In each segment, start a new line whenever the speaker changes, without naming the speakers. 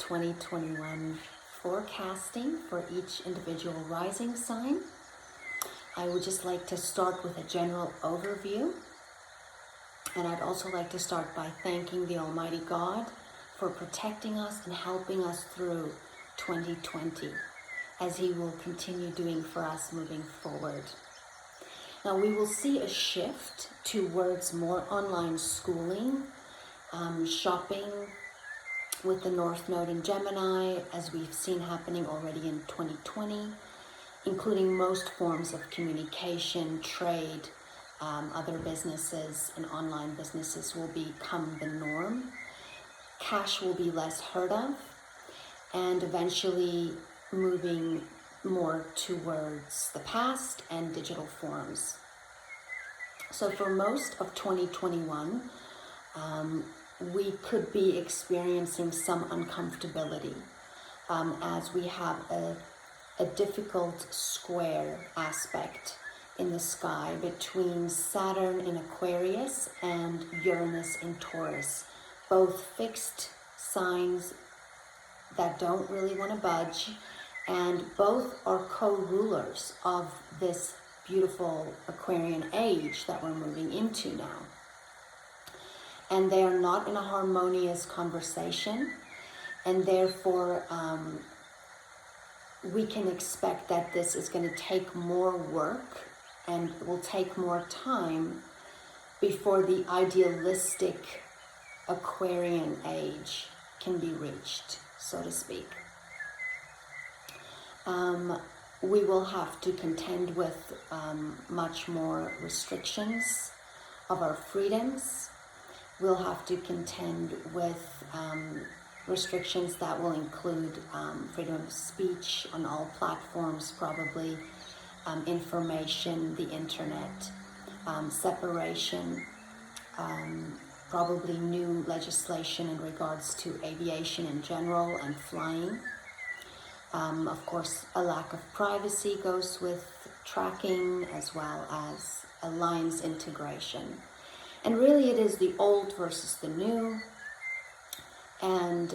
2021 forecasting for each individual rising sign. I would just like to start with a general overview. And I'd also like to start by thanking the Almighty God for protecting us and helping us through 2020, as He will continue doing for us moving forward. Now we will see a shift towards more online schooling, shopping with the North Node in Gemini, as we've seen happening already in 2020, including most forms of communication, trade, other businesses and online businesses will become the norm. Cash will be less heard of, and eventually moving more towards the past and digital forms. So for most of 2021, we could be experiencing some uncomfortability as we have a difficult square aspect in the sky between Saturn in Aquarius and Uranus in Taurus, both fixed signs that don't really want to budge, and both are co-rulers of this beautiful Aquarian age that we're moving into now. And they are not in a harmonious conversation, and therefore we can expect that this is going to take more work and will take more time before the idealistic Aquarian age can be reached, so to speak. We will have to contend with much more restrictions of our freedoms. We'll have to contend with restrictions that will include freedom of speech on all platforms, probably, information, the internet, separation, probably new legislation in regards to aviation in general and flying. Of course, a lack of privacy goes with tracking, as well as alliance integration. And really it is the old versus the new, and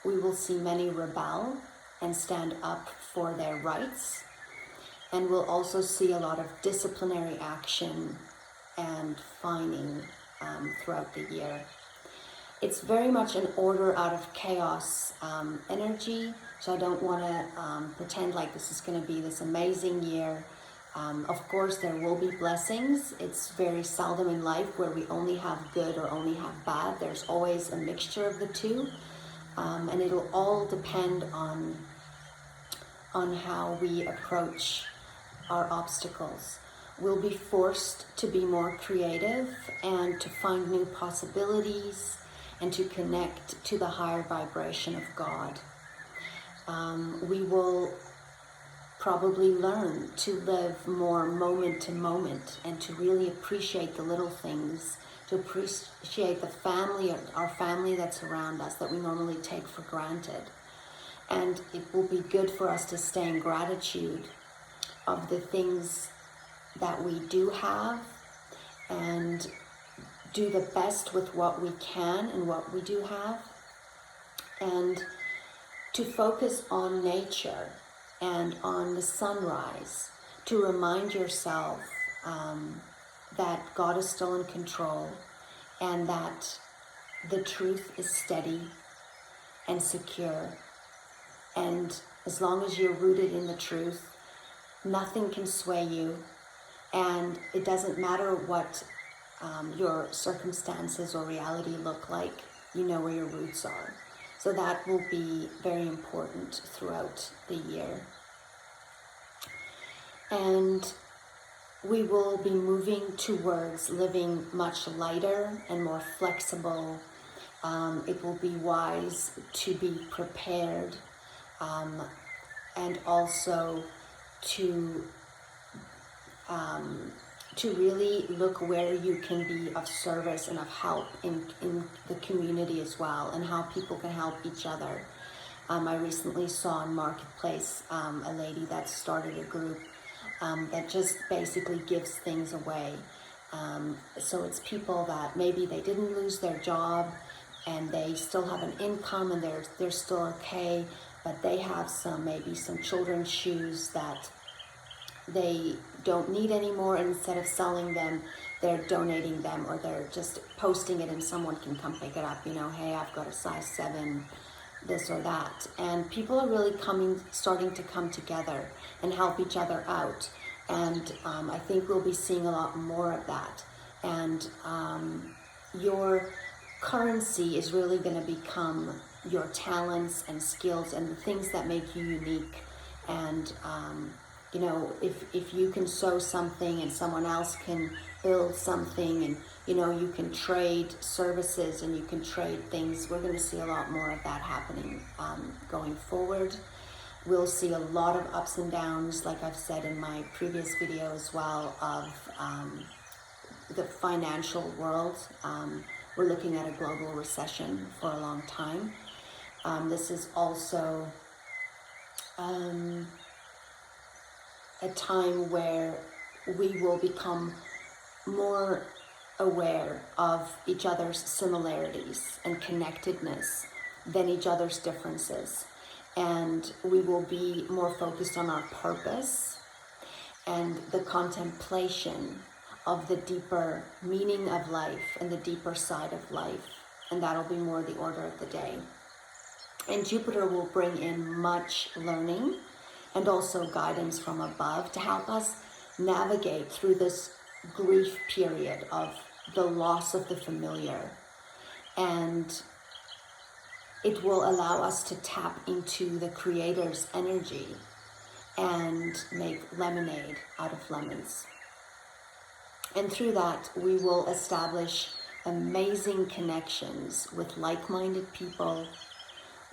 we will see many rebel and stand up for their rights, and we'll also see a lot of disciplinary action and fining throughout the year. It's very much an order out of chaos energy, so I don't want to pretend like this is going to be this amazing year. Of course, there will be blessings. It's very seldom in life where we only have good or only have bad. There's always a mixture of the two, and it'll all depend on how we approach our obstacles. We'll be forced to be more creative and to find new possibilities and to connect to the higher vibration of God. We will probably learn to live more moment to moment and to really appreciate the little things, to appreciate the family, our family that's around us that we normally take for granted. And it will be good for us to stay in gratitude of the things that we do have and do the best with what we can and what we do have, and to focus on nature and on the sunrise, to remind yourself that God is still in control and that the truth is steady and secure. And as long as you're rooted in the truth, nothing can sway you, and it doesn't matter what your circumstances or reality look like, you know where your roots are. So that will be very important throughout the year. And we will be moving towards living much lighter and more flexible. It will be wise to be prepared, and also to really look where you can be of service and of help in the community as well, and how people can help each other. I recently saw in Marketplace a lady that started a group that just basically gives things away. So it's people that maybe they didn't lose their job, and they still have an income and they're still okay, but they have maybe some children's shoes that they don't need anymore, and instead of selling them, they're donating them, or they're just posting it and someone can come pick it up, hey, I've got a size 7 this or that. And people are really starting to come together and help each other out, and I think we'll be seeing a lot more of that. And your currency is really going to become your talents and skills and the things that make you unique. And if you can sew something and someone else can build something, and you can trade services and you can trade things, we're going to see a lot more of that happening going forward. We'll see a lot of ups and downs, like I've said in my previous video as well, of the financial world. We're looking at a global recession for a long time. This is also a time where we will become more aware of each other's similarities and connectedness than each other's differences. And we will be more focused on our purpose and the contemplation of the deeper meaning of life and the deeper side of life. And that'll be more the order of the day. And Jupiter will bring in much learning and also guidance from above to help us navigate through this grief period of the loss of the familiar. And it will allow us to tap into the Creator's energy and make lemonade out of lemons. And through that, we will establish amazing connections with like-minded people,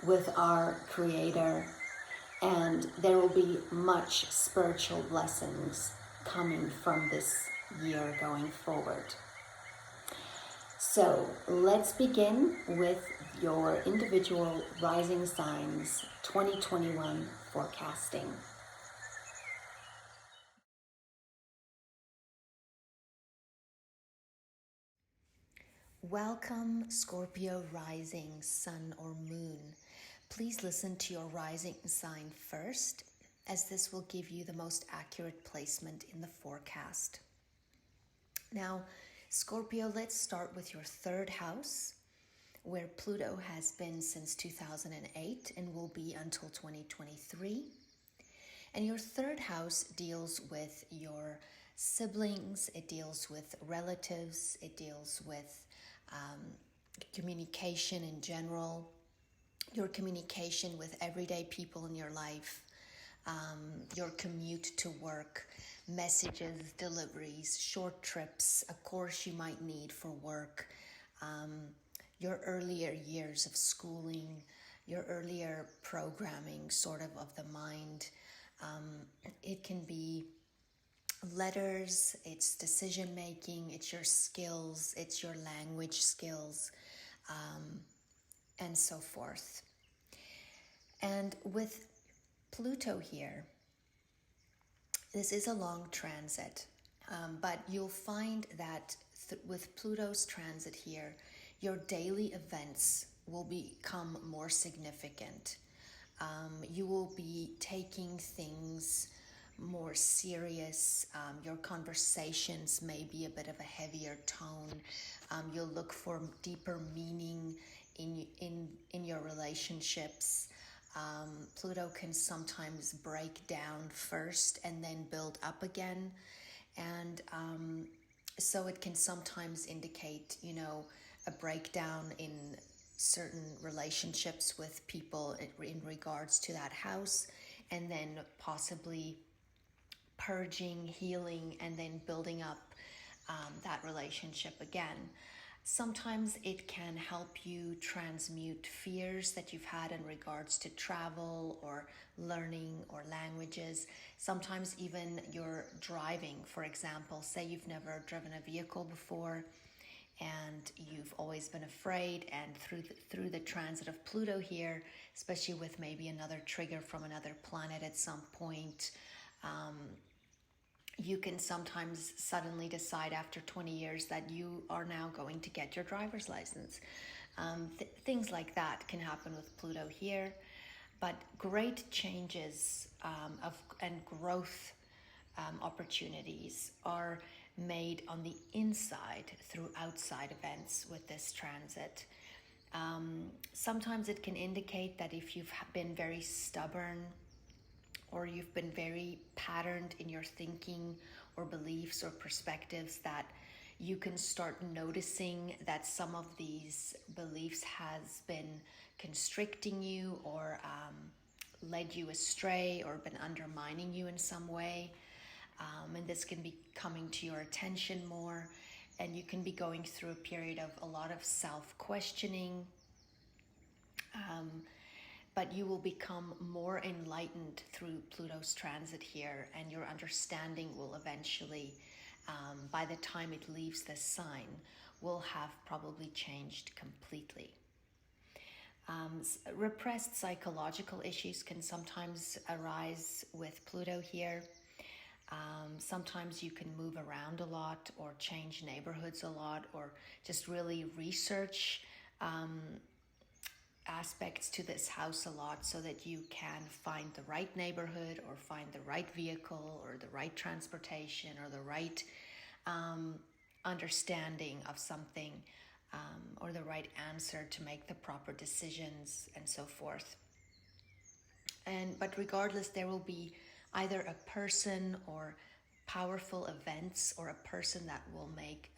with our Creator, and there will be much spiritual blessings coming from this year going forward. So let's begin with your individual rising signs 2021 forecasting. Welcome, Scorpio rising, sun or moon. Please listen to your rising sign first, as this will give you the most accurate placement in the forecast. Now, Scorpio, let's start with your third house, where Pluto has been since 2008 and will be until 2023. And your third house deals with your siblings, it deals with relatives, it deals with communication in general, your communication with everyday people in your life, your commute to work, messages, deliveries, short trips, a course you might need for work, your earlier years of schooling, your earlier programming sort of the mind. It can be letters, it's decision making, it's your skills, it's your language skills, and so forth. And with Pluto here, this is a long transit, but you'll find that with Pluto's transit here, your daily events will become more significant. You will be taking things more serious. Your conversations may be a bit of a heavier tone. You'll look for deeper meaning in your relationships. Pluto can sometimes break down first and then build up again. And so it can sometimes indicate, a breakdown in certain relationships with people in regards to that house, and then possibly purging, healing, and then building up that relationship again. Sometimes it can help you transmute fears that you've had in regards to travel or learning or languages. Sometimes even you're driving, for example, say you've never driven a vehicle before and you've always been afraid, and through the transit of Pluto here, especially with maybe another trigger from another planet at some point, you can sometimes suddenly decide after 20 years that you are now going to get your driver's license. Things like that can happen with Pluto here. But great changes and growth opportunities are made on the inside through outside events with this transit. Sometimes it can indicate that if you've been very stubborn or you've been very patterned in your thinking or beliefs or perspectives, that you can start noticing that some of these beliefs has been constricting you or led you astray or been undermining you in some way. And this can be coming to your attention more, and you can be going through a period of a lot of self-questioning, but you will become more enlightened through Pluto's transit here, and your understanding will eventually, by the time it leaves this sign, will have probably changed completely. Repressed psychological issues can sometimes arise with Pluto here. Sometimes you can move around a lot or change neighborhoods a lot, or just really research aspects to this house a lot so that you can find the right neighborhood or find the right vehicle or the right transportation or the right understanding of something, or the right answer to make the proper decisions and so forth. But regardless, there will be either a person or powerful events or a person that will make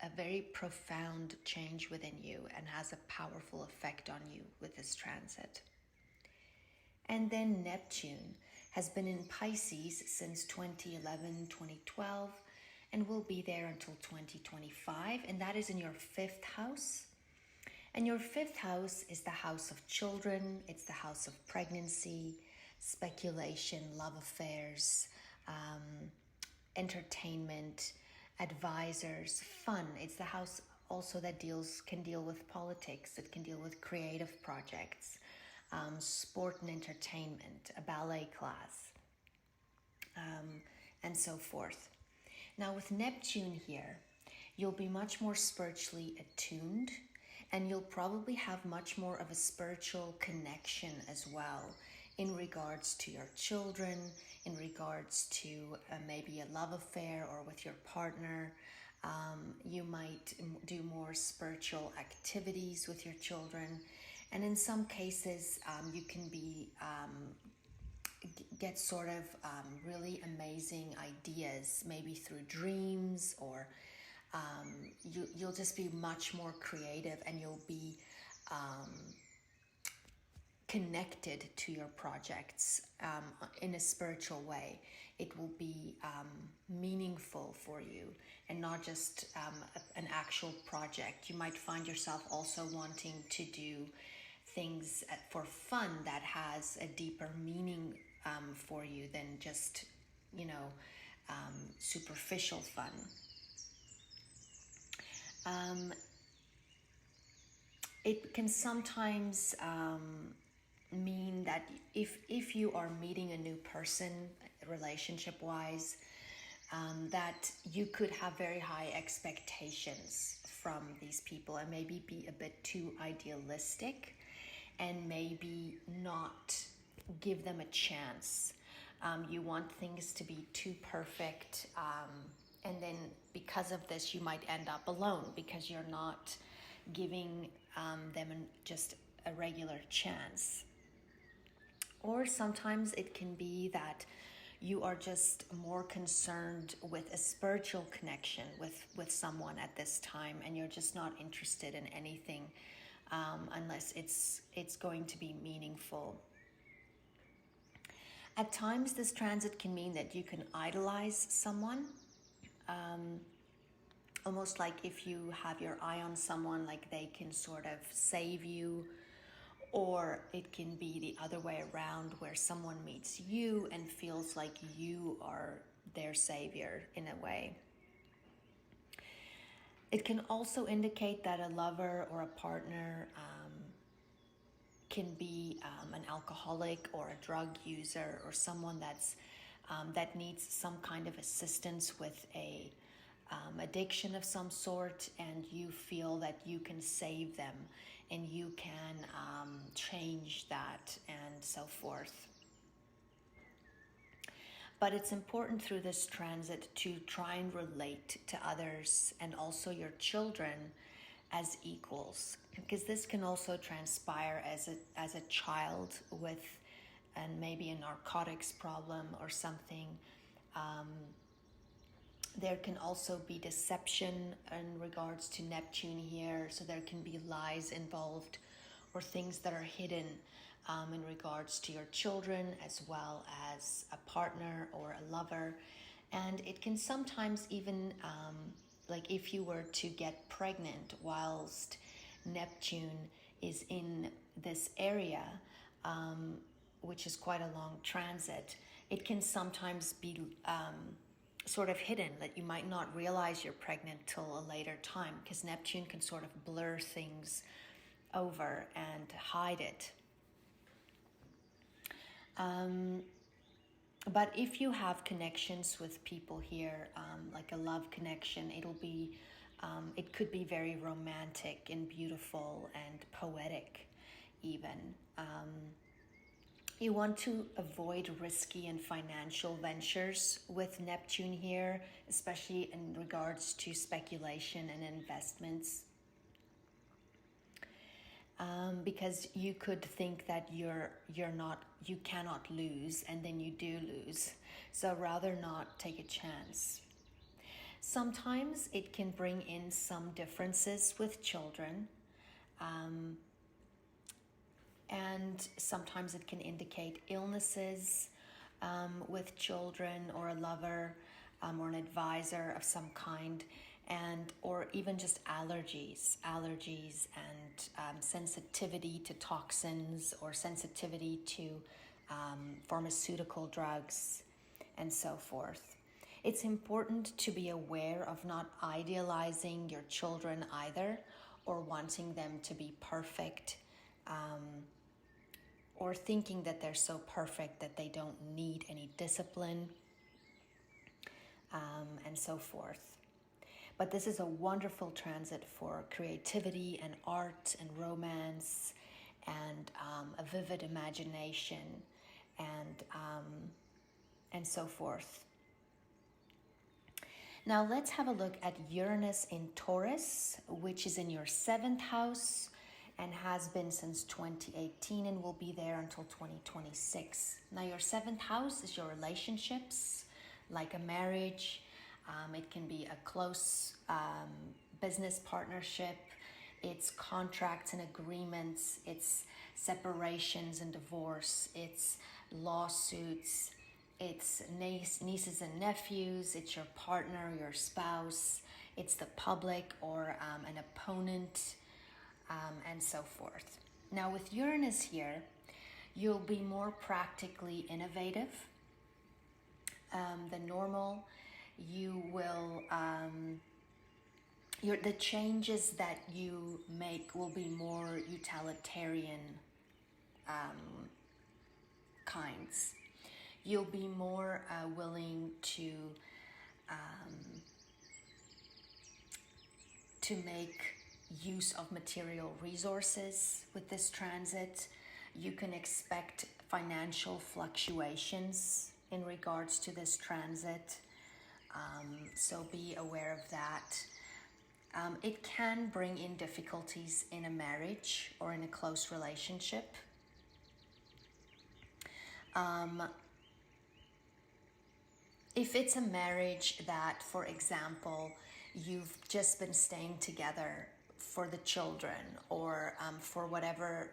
a very profound change within you and has a powerful effect on you with this transit. And then Neptune has been in Pisces since 2011, 2012, and will be there until 2025, and that is in your 5th house. And your 5th house is the house of children, it's the house of pregnancy, speculation, love affairs, entertainment, advisors, fun. It's the house also that can deal with politics, it can deal with creative projects, sport and entertainment, a ballet class, and so forth. Now with Neptune here, you'll be much more spiritually attuned, and you'll probably have much more of a spiritual connection as well in regards to your children, in regards to maybe a love affair or with your partner. You might do more spiritual activities with your children. And in some cases, you can get sort of really amazing ideas, maybe through dreams, or you'll just be much more creative, and you'll be connected to your projects in a spiritual way. It will be meaningful for you and not just an actual project. You might find yourself also wanting to do things for fun that has a deeper meaning for you than just, superficial fun. It can sometimes mean that if you are meeting a new person relationship-wise, that you could have very high expectations from these people and maybe be a bit too idealistic and maybe not give them a chance. You want things to be too perfect, and then because of this you might end up alone because you're not giving them just a regular chance. Or sometimes it can be that you are just more concerned with a spiritual connection with someone at this time, and you're just not interested in anything unless it's going to be meaningful. At times, this transit can mean that you can idolize someone, almost like if you have your eye on someone, like they can sort of save you. Or it can be the other way around, where someone meets you and feels like you are their savior in a way. It can also indicate that a lover or a partner can be an alcoholic or a drug user, or someone that needs some kind of assistance with a addiction of some sort, and you feel that you can save them and you can change that and so forth. But it's important through this transit to try and relate to others and also your children as equals, because this can also transpire as a child with and maybe a narcotics problem or something. There can also be deception in regards to Neptune here, so there can be lies involved or things that are hidden in regards to your children as well as a partner or a lover. And it can sometimes even, like if you were to get pregnant whilst Neptune is in this area, which is quite a long transit, it can sometimes be sort of hidden, that you might not realize you're pregnant till a later time, because Neptune can sort of blur things over and hide it. But if you have connections with people here, like a love connection, it'll be, it could be very romantic and beautiful and poetic even. You want to avoid risky and financial ventures with Neptune here, especially in regards to speculation and investments. Because you could think that you cannot lose, and then you do lose. So rather not take a chance. Sometimes it can bring in some differences with children. And sometimes it can indicate illnesses with children or a lover or an advisor of some kind, and or even just allergies and sensitivity to toxins or sensitivity to pharmaceutical drugs and so forth. It's important to be aware of not idealizing your children either, or wanting them to be perfect, or thinking that they're so perfect that they don't need any discipline, and so forth. But this is a wonderful transit for creativity and art and romance and a vivid imagination and so forth. Now let's have a look at Uranus in Taurus, which is in your 7th house and has been since 2018 and will be there until 2026. Now your 7th house is your relationships, like a marriage. It can be a close business partnership. It's contracts and agreements. It's separations and divorce. It's lawsuits. It's nieces and nephews. It's your partner, your spouse. It's the public or an opponent, and so forth. Now with Uranus here, you'll be more practically innovative than normal. You will, the changes that you make will be more utilitarian kinds. You'll be more willing to make use of material resources with this transit. You can expect financial fluctuations in regards to this transit. So be aware of that. It can bring in difficulties in a marriage or in a close relationship. If it's a marriage that, for example, you've just been staying together for the children or for whatever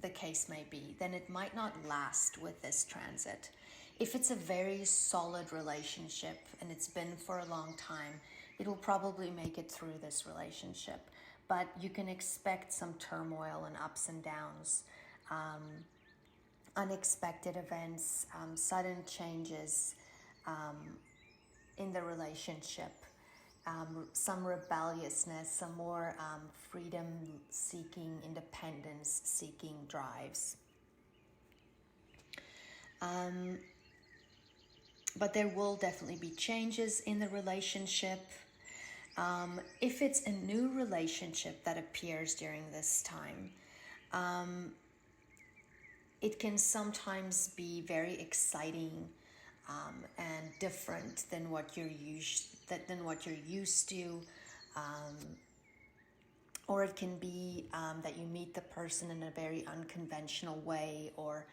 the case may be, then it might not last with this transit. If it's a very solid relationship and it's been for a long time, it'll probably make it through this relationship. But you can expect some turmoil and ups and downs, unexpected events, sudden changes in the relationship, some rebelliousness, some more freedom-seeking, independence-seeking drives. But there will definitely be changes in the relationship. If it's a new relationship that appears during this time, it can sometimes be very exciting and different than what you're used to, or it can be that you meet the person in a very unconventional way, or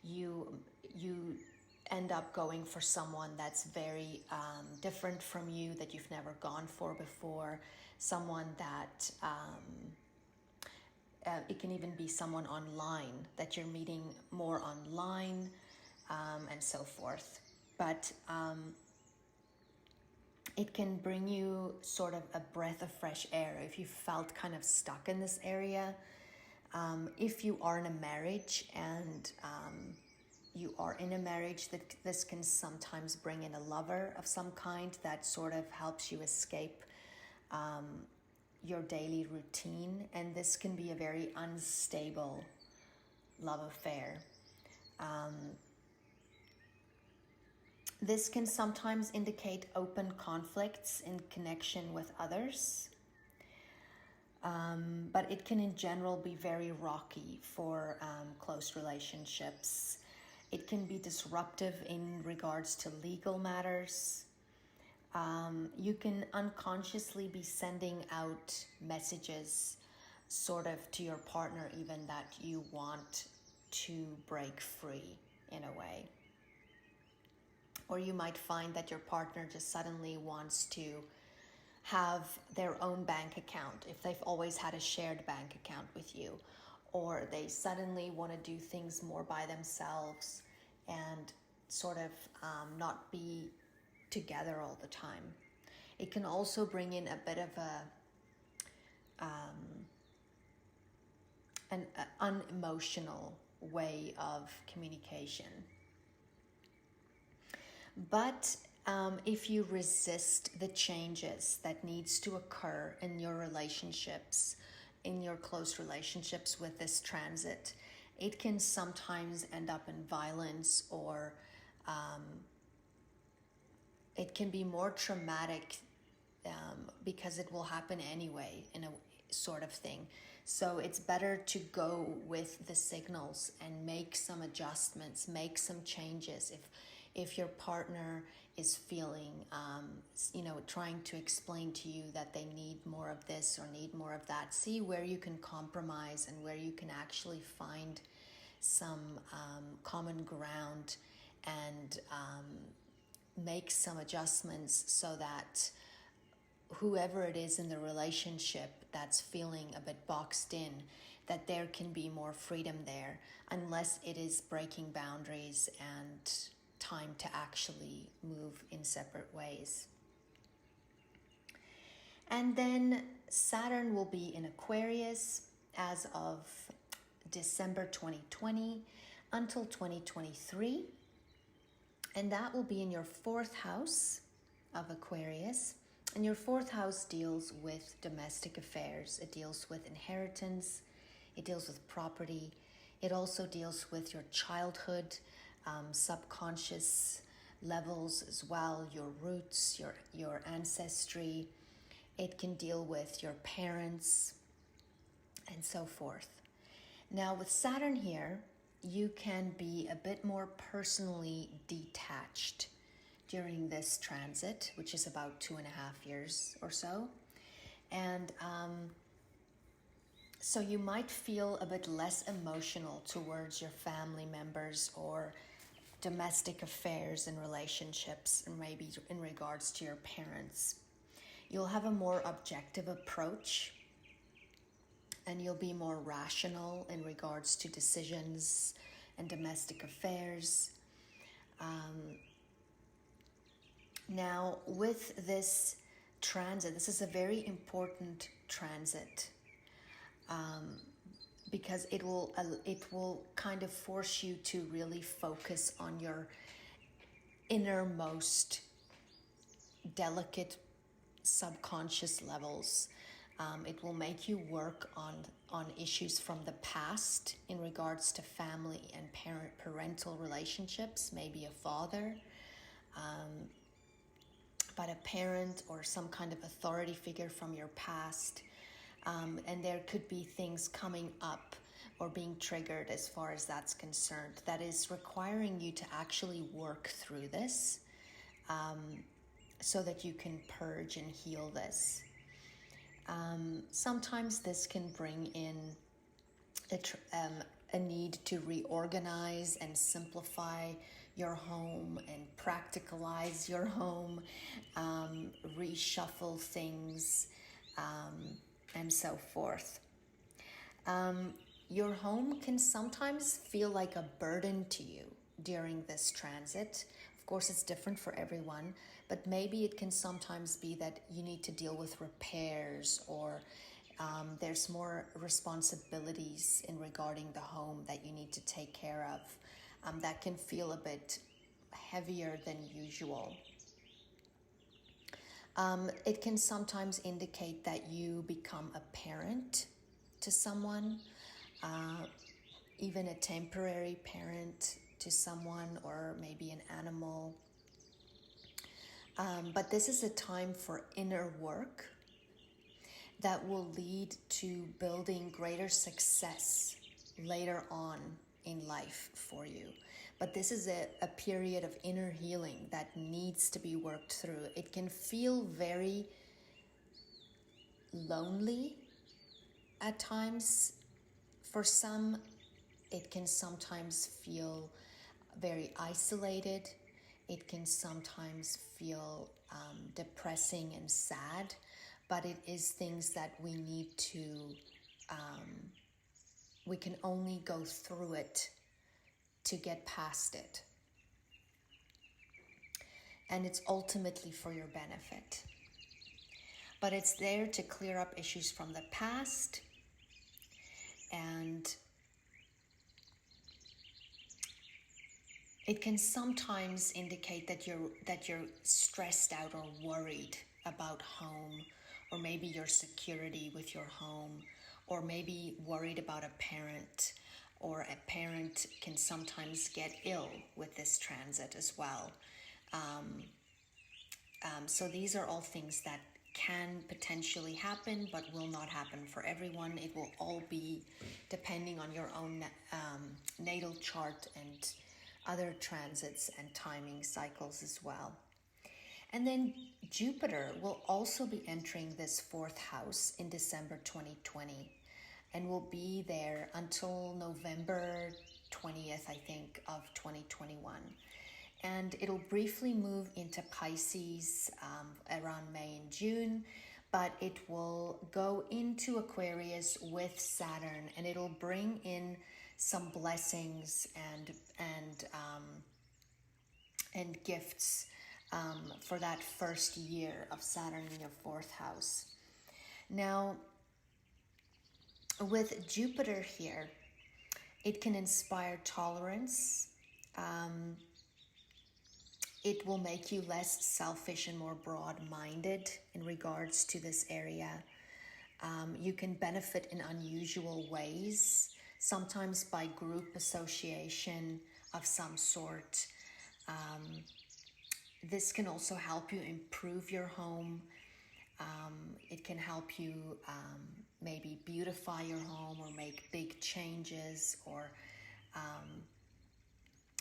you end up going for someone that's very different from you, that you've never gone for before, someone that it can even be someone online that you're meeting more online, and so forth. But it can bring you sort of a breath of fresh air if you felt kind of stuck in this area. If you are in a marriage and that this can sometimes bring in a lover of some kind that sort of helps you escape your daily routine, and this can be a very unstable love affair. This can sometimes indicate open conflicts in connection with others, but it can in general be very rocky for close relationships. It can be disruptive in regards to legal matters. You can unconsciously be sending out messages sort of to your partner even that you want to break free in a way. Or you might find that your partner just suddenly wants to have their own bank account if they've always had a shared bank account with you, or they suddenly want to do things more by themselves and sort of not be together all the time. It can also bring in a bit of an unemotional way of communication. But if you resist the changes that needs to occur in your relationships, in your close relationships with this transit, it can sometimes end up in violence, or it can be more traumatic because it will happen anyway, in a sort of thing. So it's better to go with the signals and make some adjustments, make some changes. If your partner is feeling, trying to explain to you that they need more of this or need more of that, see where you can compromise and where you can actually find some common ground and make some adjustments so that whoever it is in the relationship that's feeling a bit boxed in, that there can be more freedom there, unless it is breaking boundaries and time to actually move in separate ways. And then Saturn will be in Aquarius as of December 2020 until 2023. And that will be in your 4th house of Aquarius. And your 4th house deals with domestic affairs. It deals with inheritance. It deals with property. It also deals with your childhood, subconscious levels as well, your roots, your ancestry. It can deal with your parents and so forth. Now with Saturn here, you can be a bit more personally detached during this transit, which is about 2.5 years or so. And so you might feel a bit less emotional towards your family members or domestic affairs and relationships, and maybe in regards to your parents. You'll have a more objective approach, and you'll be more rational in regards to decisions and domestic affairs. Now, with this transit, this is a very important transit because it will kind of force you to really focus on your innermost delicate subconscious levels. It will make you work on issues from the past in regards to family and parental relationships, maybe a father, but a parent or some kind of authority figure from your past. And there could be things coming up or being triggered as far as that's concerned that is requiring you to actually work through this, so that you can purge and heal this. Sometimes this can bring in a need to reorganize and simplify your home and practicalize your home, reshuffle things, and so forth. Your home can sometimes feel like a burden to you during this transit. Of course, it's different for everyone, but maybe it can sometimes be that you need to deal with repairs, or there's more responsibilities in regarding the home that you need to take care of. That can feel a bit heavier than usual. It can sometimes indicate that you become a parent to someone, even a temporary parent to someone, or maybe an animal. But this is a time for inner work that will lead to building greater success later on in life for you. But this is a period of inner healing that needs to be worked through. It can feel very lonely at times. For some, it can sometimes feel very isolated. It can sometimes feel depressing and sad, but it is things that we need to, we can only go through it to get past it. And it's ultimately for your benefit. But it's there to clear up issues from the past, and it can sometimes indicate that you're stressed out or worried about home, or maybe your security with your home, or maybe worried about a parent, or a parent can sometimes get ill with this transit as well. So these are all things that can potentially happen, but will not happen for everyone. It will all be depending on your own natal chart and other transits and timing cycles as well. And then Jupiter will also be entering this fourth house in December 2020, and will be there until November 20th, I think, of 2021. And it'll briefly move into Pisces around May and June, but it will go into Aquarius with Saturn, and it'll bring in some blessings and gifts for that first year of Saturn in your fourth house. Now, with Jupiter here, it can inspire tolerance. It will make you less selfish and more broad-minded in regards to this area. You can benefit in unusual ways, sometimes by group association of some sort. This can also help you improve your home. It can help you maybe beautify your home or make big changes, or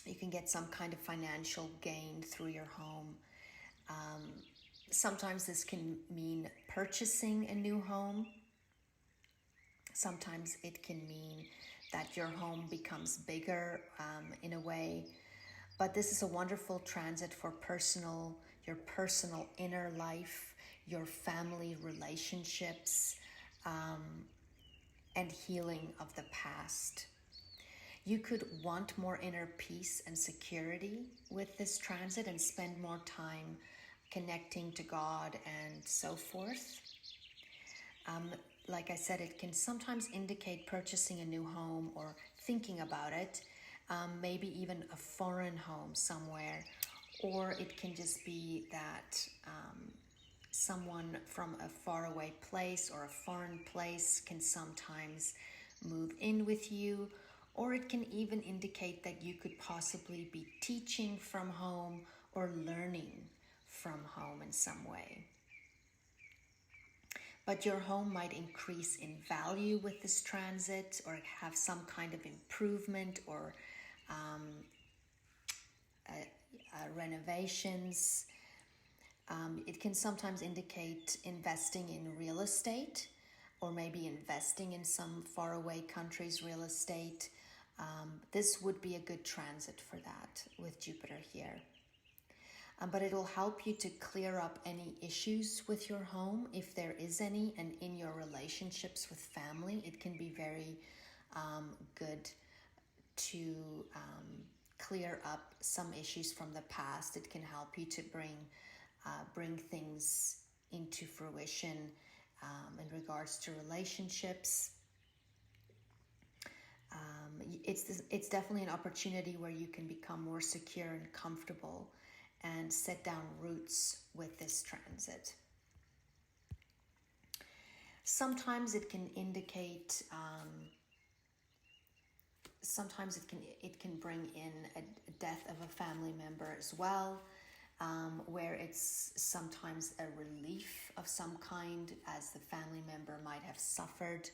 you can get some kind of financial gain through your home. Sometimes this can mean purchasing a new home. Sometimes it can mean that your home becomes bigger in a way. But this is a wonderful transit for your personal inner life, your family relationships, and healing of the past. You could want more inner peace and security with this transit and spend more time connecting to God and so forth. Like I said, it can sometimes indicate purchasing a new home or thinking about it, maybe even a foreign home somewhere, or it can just be that someone from a faraway place or a foreign place can sometimes move in with you. Or it can even indicate that you could possibly be teaching from home or learning from home in some way. But your home might increase in value with this transit, or have some kind of improvement, or renovations. It can sometimes indicate investing in real estate, or maybe investing in some faraway country's real estate. This would be a good transit for that with Jupiter here. But it'll help you to clear up any issues with your home, if there is any, and in your relationships with family. It can be very good to clear up some issues from the past. It can help you to bring things into fruition in regards to relationships. It's definitely an opportunity where you can become more secure and comfortable and set down roots with this transit. Sometimes it can indicate, sometimes it can bring in a death of a family member as well, where it's sometimes a relief of some kind, as the family member might have suffered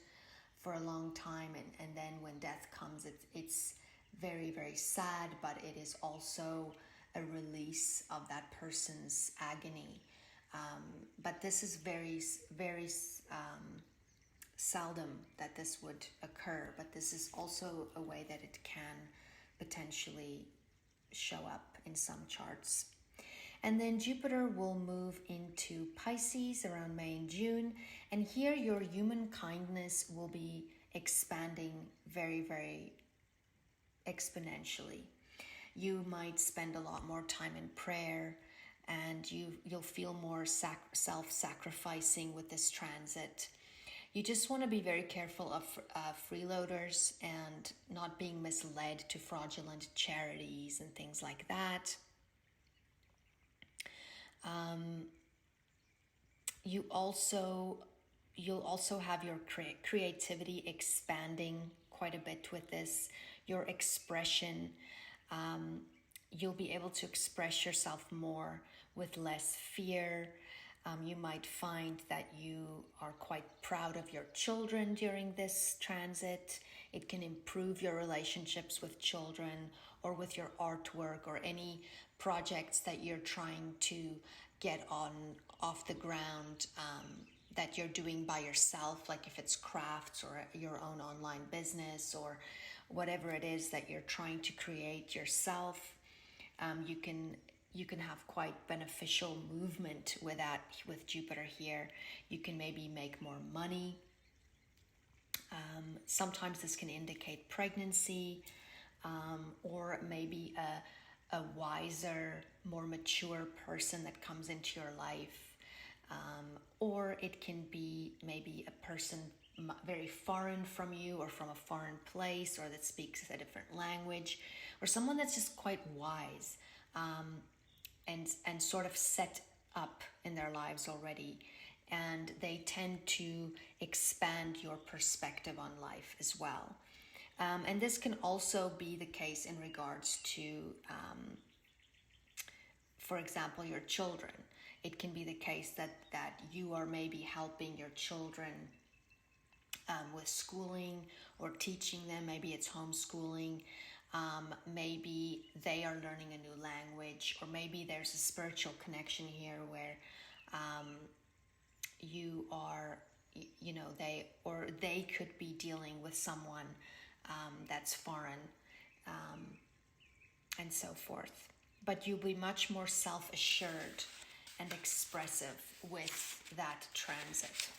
for a long time, and then when death comes, it's very, very sad, but it is also a release of that person's agony. But this is very, very seldom that this would occur, but this is also a way that it can potentially show up in some charts. And then Jupiter will move into Pisces around May and June, and here your human kindness will be expanding very, very exponentially. You might spend a lot more time in prayer, and you'll feel more self-sacrificing with this transit. You just want to be very careful of freeloaders and not being misled to fraudulent charities and things like that. You'll also have your creativity expanding quite a bit with this. Your expression, you'll be able to express yourself more with less fear. You might find that you are quite proud of your children during this transit. It can improve your relationships with children, or with your artwork, or any projects that you're trying to get off the ground, that you're doing by yourself, like if it's crafts or your own online business or whatever it is that you're trying to create yourself. You can have quite beneficial movement with that, with Jupiter here. You can maybe make more money. Sometimes this can indicate pregnancy, or maybe a wiser, more mature person that comes into your life. Or it can be maybe a person very foreign from you, or from a foreign place, or that speaks a different language, or someone that's just quite wise, and sort of set up in their lives already, and they tend to expand your perspective on life as well. And this can also be the case in regards to, for example, your children. It can be the case that you are maybe helping your children with schooling, or teaching them. Maybe it's homeschooling. Maybe they are learning a new language, or maybe there's a spiritual connection here where you are, they could be dealing with someone that's foreign, and so forth. But you'll be much more self-assured and expressive with that transit.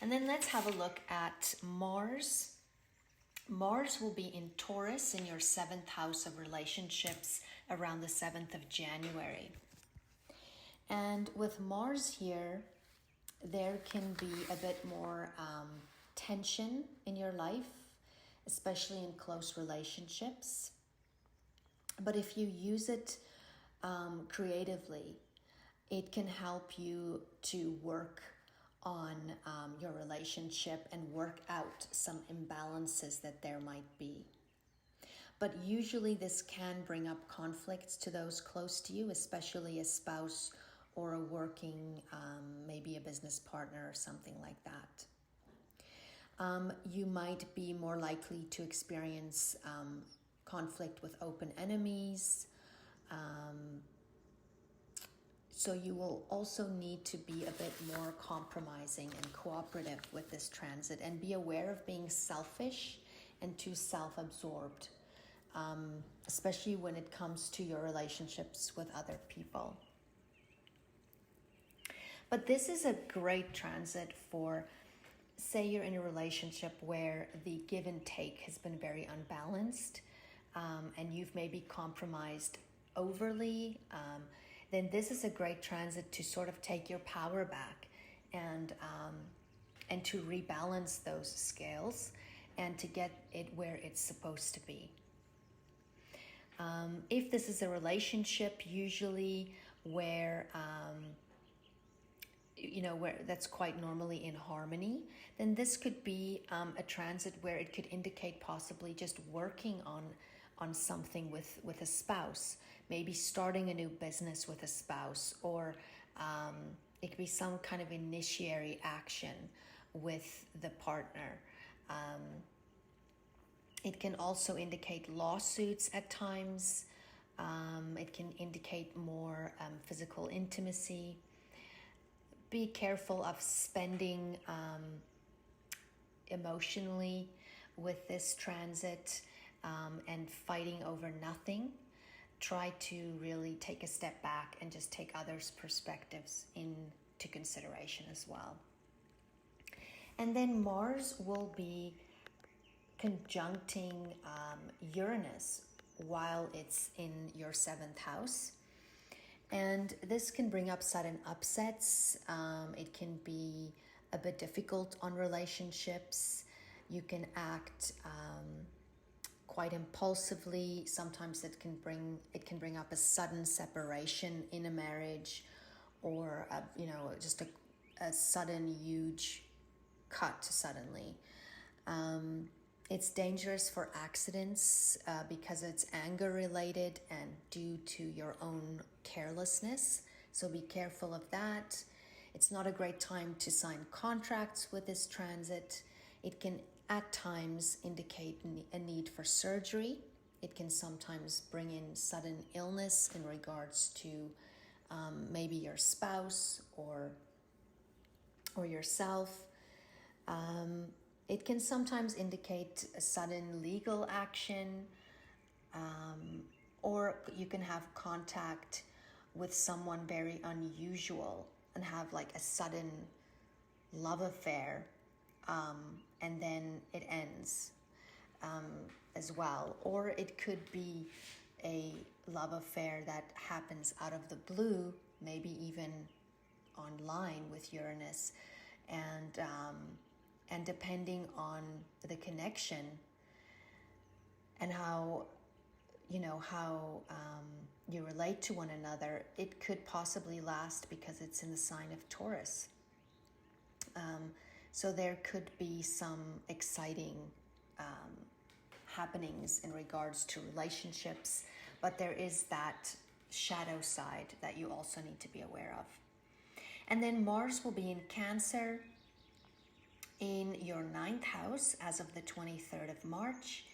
And then let's have a look at Mars. Mars will be in Taurus, in your 7th house of relationships, around the 7th of January. And with Mars here, there can be a bit more tension in your life, especially in close relationships. But if you use it creatively, it can help you to work on your relationship and work out some imbalances that there might be. But usually this can bring up conflicts to those close to you, especially a spouse or a working, maybe a business partner or something like that. You might be more likely to experience conflict with open enemies. So you will also need to be a bit more compromising and cooperative with this transit, and be aware of being selfish and too self-absorbed, especially when it comes to your relationships with other people. But this is a great transit for, say you're in a relationship where the give and take has been very unbalanced, and you've maybe compromised overly, then this is a great transit to sort of take your power back and to rebalance those scales and to get it where it's supposed to be. If this is a relationship, usually where where that's quite normally in harmony, then this could be a transit where it could indicate possibly just working on something with a spouse, maybe starting a new business with a spouse, or it could be some kind of initiatory action with the partner. It can also indicate lawsuits at times. It can indicate more physical intimacy. Be careful of spending emotionally with this transit and fighting over nothing. Try to really take a step back and just take others' perspectives into consideration as well. And then Mars will be conjuncting Uranus while it's in your 7th house. And this can bring up sudden upsets. It can be a bit difficult on relationships. You can act quite impulsively. Sometimes it can bring up a sudden separation in a marriage, or just a sudden huge cut suddenly. It's dangerous for accidents because it's anger related and due to your own carelessness. So be careful of that. It's not a great time to sign contracts with this transit. It can at times indicate a need for surgery. It can sometimes bring in sudden illness in regards to maybe your spouse or yourself. It can sometimes indicate a sudden legal action, or you can have contact with someone very unusual and have like a sudden love affair, and then it ends as well. Or it could be a love affair that happens out of the blue, maybe even online with Uranus, and depending on the connection and how you relate to one another, it could possibly last because it's in the sign of Taurus. So there could be some exciting happenings in regards to relationships, but there is that shadow side that you also need to be aware of. And then Mars will be in Cancer in your 9th house as of the 23rd of March.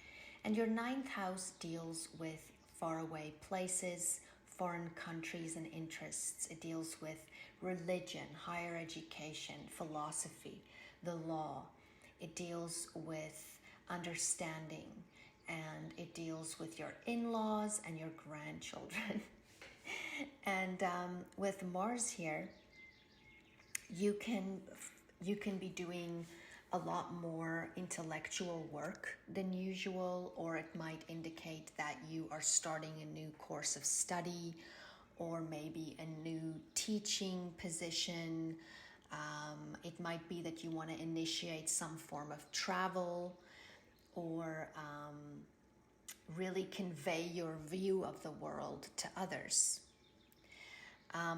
And your 9th house deals with faraway places, foreign countries and interests. It deals with religion, higher education, philosophy, the law. It deals with understanding, and it deals with your in-laws and your grandchildren. And with Mars here, you can be doing a lot more intellectual work than usual, or it might indicate that you are starting a new course of study, or maybe a new teaching position. It might be that you want to initiate some form of travel, or really convey your view of the world to others.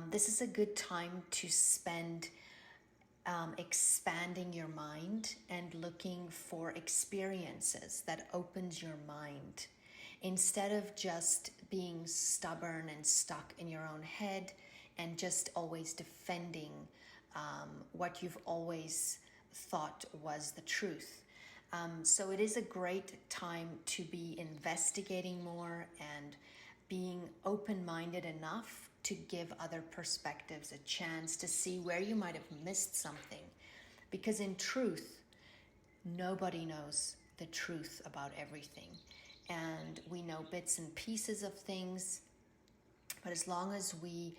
This is a good time to spend expanding your mind and looking for experiences that opens your mind. Instead of just being stubborn and stuck in your own head and just always defending what you've always thought was the truth. So it is a great time to be investigating more and being open-minded enough to give other perspectives a chance to see where you might have missed something. Because in truth, nobody knows the truth about everything. And we know bits and pieces of things, but as long as we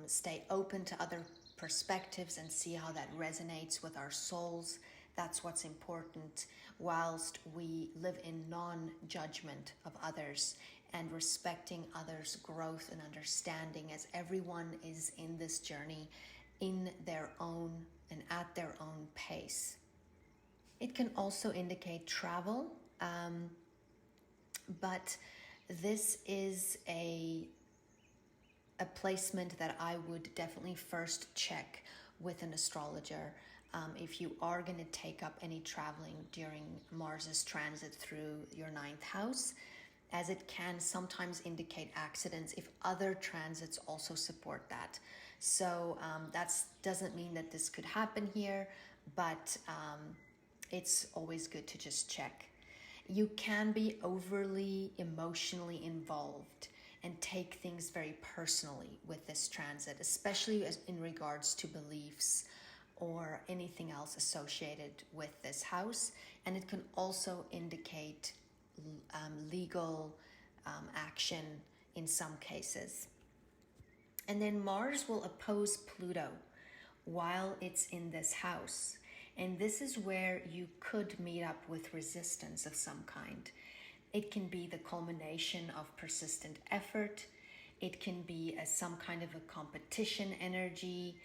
stay open to other perspectives and see how that resonates with our souls, that's what's important, whilst we live in non-judgment of others and respecting others' growth and understanding, as everyone is in this journey in their own and at their own pace. It can also indicate travel, but this is a placement that I would definitely first check with an astrologer if you are going to take up any traveling during Mars's transit through your 9th house, as it can sometimes indicate accidents if other transits also support that. So that doesn't mean that this could happen here, but it's always good to just check. You can be overly emotionally involved and take things very personally with this transit, especially in regards to beliefs or anything else associated with this house. And it can also indicate legal action in some cases. And then Mars will oppose Pluto while it's in this house. And this is where you could meet up with resistance of some kind. It can be the culmination of persistent effort. It can be some kind of a competition energy.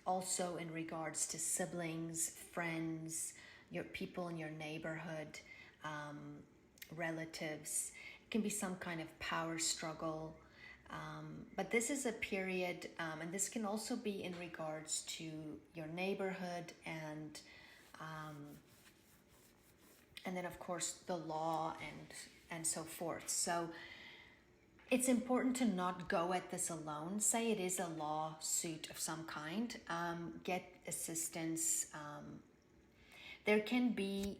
Also in regards to siblings, friends, your people in your neighborhood, relatives. It can be some kind of power struggle. But this is a period, and this can also be in regards to your neighborhood and then of course the law and so forth. So it's important to not go at this alone. Say it is a lawsuit of some kind. Get assistance. There can be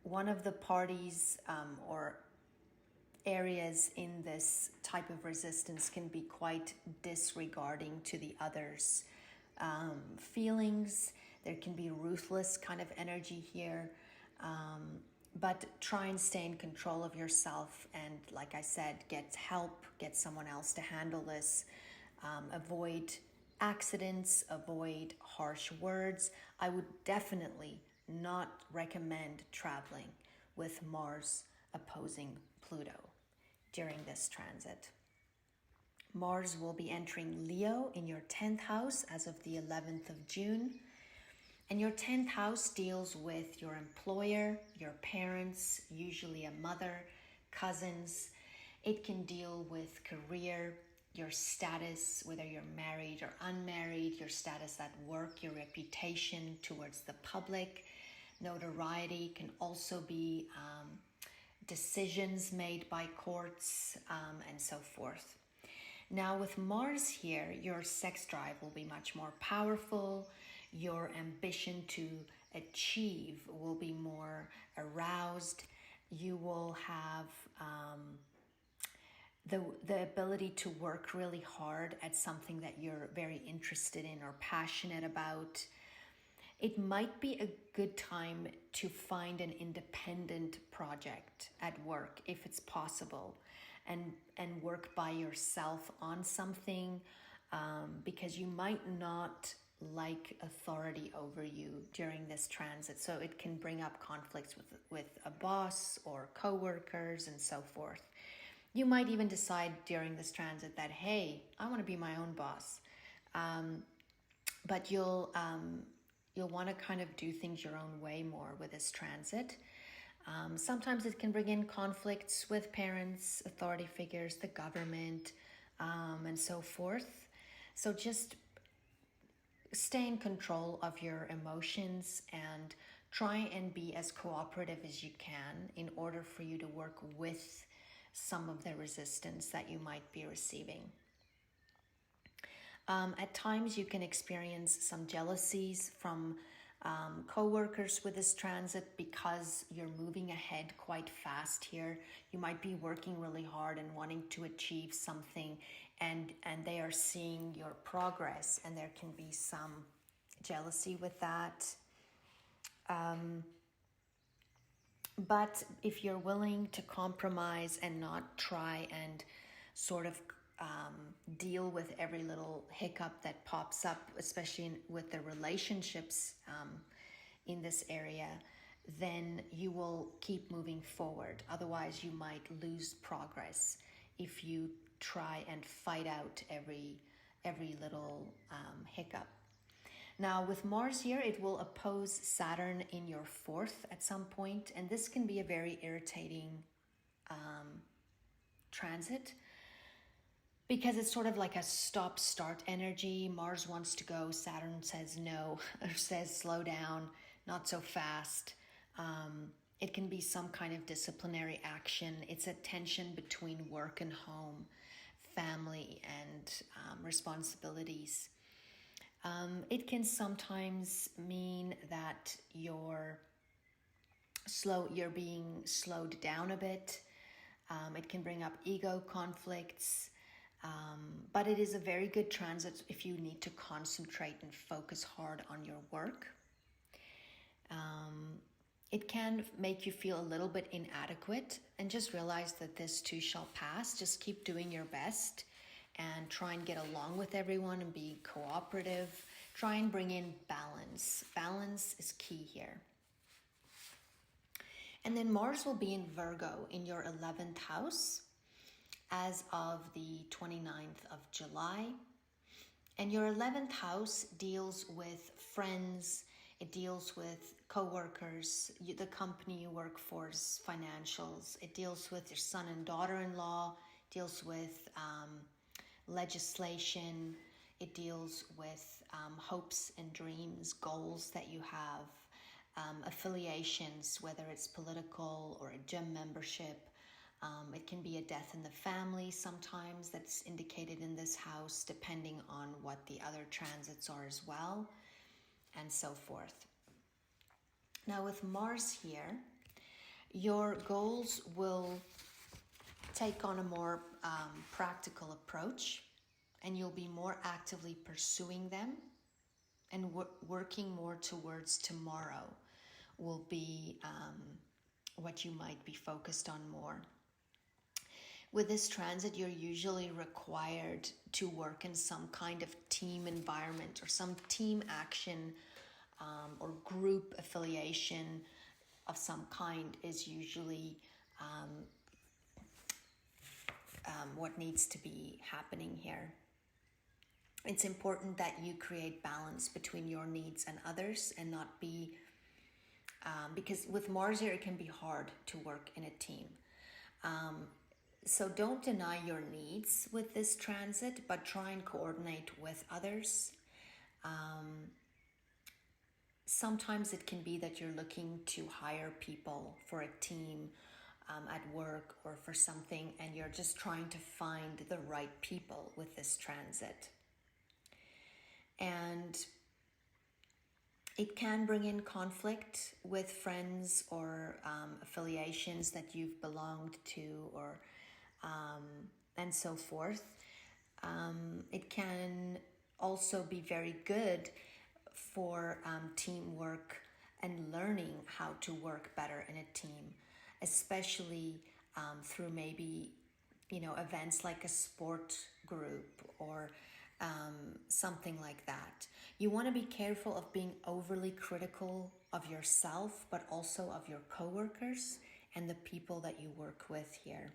one of the parties or areas in this type of resistance can be quite disregarding to the others' feelings. There can be ruthless kind of energy here. But try and stay in control of yourself, and like I said, get help, get someone else to handle this. Avoid accidents, avoid harsh words. I would definitely not recommend traveling with Mars opposing Pluto during this transit. Mars will be entering Leo in your 10th house as of the 11th of June. And your 10th house deals with your employer, your parents, usually a mother, cousins. It can deal with career, your status, whether you're married or unmarried, your status at work, your reputation towards the public. Notoriety can also be decisions made by courts and so forth. Now with Mars here, your sex drive will be much more powerful. Your ambition to achieve will be more aroused. You will have the ability to work really hard at something that you're very interested in or passionate about. It might be a good time to find an independent project at work if it's possible, and work by yourself on something, because you might not like authority over you during this transit. So it can bring up conflicts with a boss or co-workers and so forth. You might even decide during this transit that, hey, I want to be my own boss. But you'll want to kind of do things your own way more with this transit. Sometimes it can bring in conflicts with parents, authority figures, the government, and so forth. So just stay in control of your emotions and try and be as cooperative as you can in order for you to work with some of the resistance that you might be receiving. At times you can experience some jealousies from co-workers with this transit because you're moving ahead quite fast here. You might be working really hard and wanting to achieve something, and they are seeing your progress, and there can be some jealousy with that. But if you're willing to compromise and not try and sort of deal with every little hiccup that pops up, especially with the relationships in this area, then you will keep moving forward. Otherwise, you might lose progress if you try and fight out every little hiccup. Now, with Mars here, it will oppose Saturn in your 4th at some point, and this can be a very irritating transit, because it's sort of like a stop-start energy. Mars wants to go, Saturn says no, or says slow down, not so fast. It can be some kind of disciplinary action. It's a tension between work and home, family and responsibilities. It can sometimes mean that you're being slowed down a bit. It can bring up ego conflicts. But it is a very good transit if you need to concentrate and focus hard on your work. It can make you feel a little bit inadequate, and just realize that this too shall pass. Just keep doing your best and try and get along with everyone and be cooperative. Try and bring in balance. Balance is key here. And then Mars will be in Virgo in your 11th house as of the 29th of July. And your 11th house deals with friends, it deals with co-workers, the company you work for's financials, it deals with your son and daughter-in-law, deals with legislation, it deals with hopes and dreams, goals that you have, affiliations, whether it's political or a gym membership. It can be a death in the family sometimes that's indicated in this house, depending on what the other transits are as well, and so forth. Now with Mars here, your goals will take on a more practical approach, and you'll be more actively pursuing them, and working more towards tomorrow will be what you might be focused on more. With this transit, you're usually required to work in some kind of team environment or some team action or group affiliation of some kind is usually what needs to be happening here. It's important that you create balance between your needs and others, and not be, because with Mars here, it can be hard to work in a team. So don't deny your needs with this transit, but try and coordinate with others. Sometimes it can be that you're looking to hire people for a team at work or for something, and you're just trying to find the right people with this transit. And it can bring in conflict with friends or affiliations that you've belonged to, or and so forth. It can also be very good for teamwork and learning how to work better in a team, especially through maybe, events like a sport group or something like that. You want to be careful of being overly critical of yourself, but also of your coworkers and the people that you work with here.